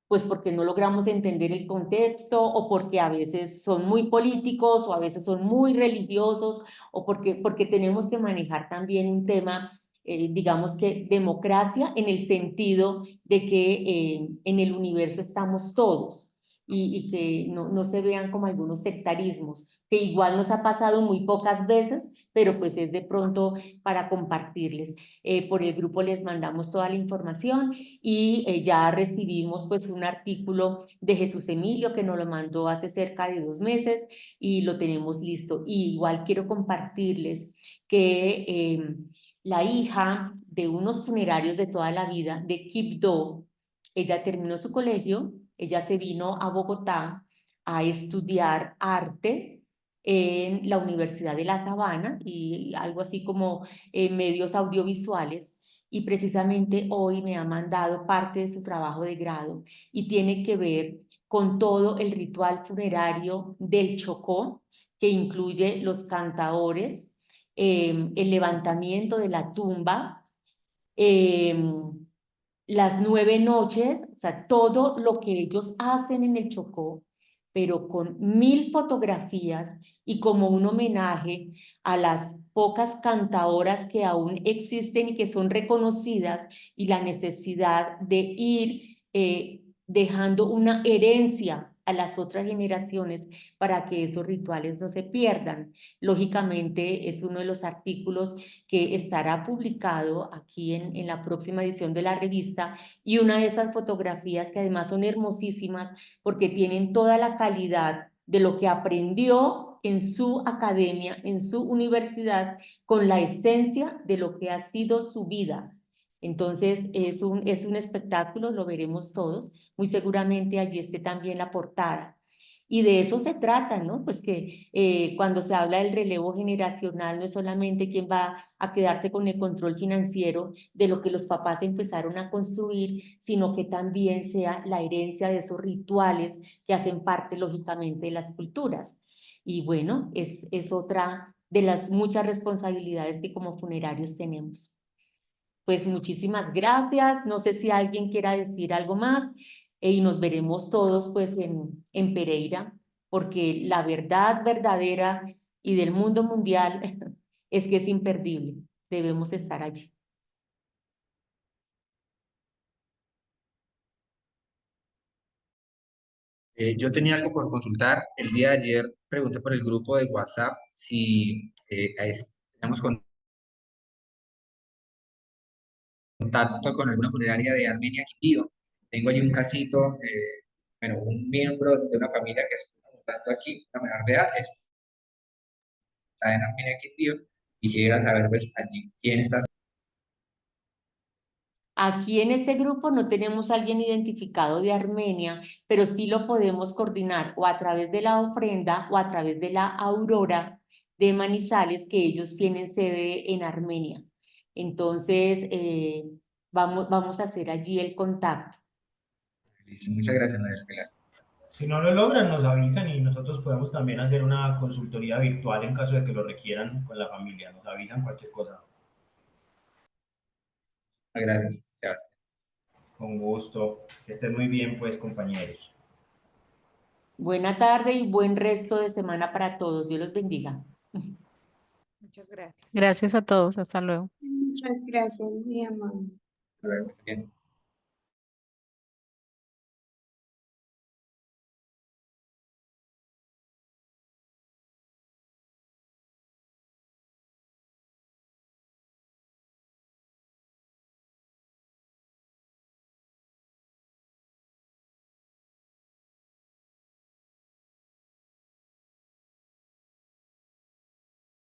pues porque no logramos entender el contexto o porque a veces son muy políticos o a veces son muy religiosos o porque tenemos que manejar también un tema, digamos que democracia en el sentido de que en el universo estamos todos y que no se vean como algunos sectarismos, que igual nos ha pasado muy pocas veces, pero pues es de pronto para compartirles. Por el grupo les mandamos toda la información y ya recibimos pues un artículo de Jesús Emilio que nos lo mandó hace cerca de 2 meses y lo tenemos listo. Y igual quiero compartirles que la hija de unos funerarios de toda la vida, de Quibdó, ella terminó su colegio, ella se vino a Bogotá a estudiar arte en la Universidad de La Sabana y algo así como medios audiovisuales y precisamente hoy me ha mandado parte de su trabajo de grado y tiene que ver con todo el ritual funerario del Chocó, que incluye los cantaores, el levantamiento de la tumba, las 9 noches, o sea, todo lo que ellos hacen en el Chocó, pero con 1000 fotografías y como un homenaje a las pocas cantaoras que aún existen y que son reconocidas y la necesidad de ir dejando una herencia a las otras generaciones para que esos rituales no se pierdan. Lógicamente es uno de los artículos que estará publicado aquí en la próxima edición de la revista y una de esas fotografías que además son hermosísimas porque tienen toda la calidad de lo que aprendió en su academia, en su universidad, con la esencia de lo que ha sido su vida. Entonces es un espectáculo, lo veremos todos, muy seguramente allí esté también la portada. Y de eso se trata, ¿no? Pues que cuando se habla del relevo generacional, no es solamente quién va a quedarse con el control financiero de lo que los papás empezaron a construir, sino que también sea la herencia de esos rituales que hacen parte, lógicamente, de las culturas. Y bueno, es otra de las muchas responsabilidades que como funerarios tenemos. Pues muchísimas gracias. No sé si alguien quiera decir algo más y nos veremos todos pues en Pereira, porque la verdad verdadera y del mundo mundial es que es imperdible. Debemos estar allí. Yo tenía algo por consultar. El día de ayer pregunté por el grupo de WhatsApp si tenemos contacto con alguna funeraria de Armenia Quindío. Tengo allí un casito, bueno, un miembro de una familia que está montando aquí, una menor de edad, está en Armenia Quindío. Quisiera saber, pues, allí quién está Aquí en este grupo no tenemos a alguien identificado de Armenia, pero sí lo podemos coordinar o a través de la ofrenda o a través de la Aurora de Manizales, que ellos tienen sede en Armenia. Entonces, vamos a hacer allí el contacto. Listo, muchas gracias, María Pilar. Si no lo logran, nos avisan y nosotros podemos también hacer una consultoría virtual en caso de que lo requieran con la familia. Nos avisan cualquier cosa. Gracias, Sebastián. Con gusto. Que estén muy bien, pues, compañeros. Buena tarde y buen resto de semana para todos. Dios los bendiga. Muchas gracias. Gracias a todos. Hasta luego. Muchas gracias, muy amable. Hasta luego, bien.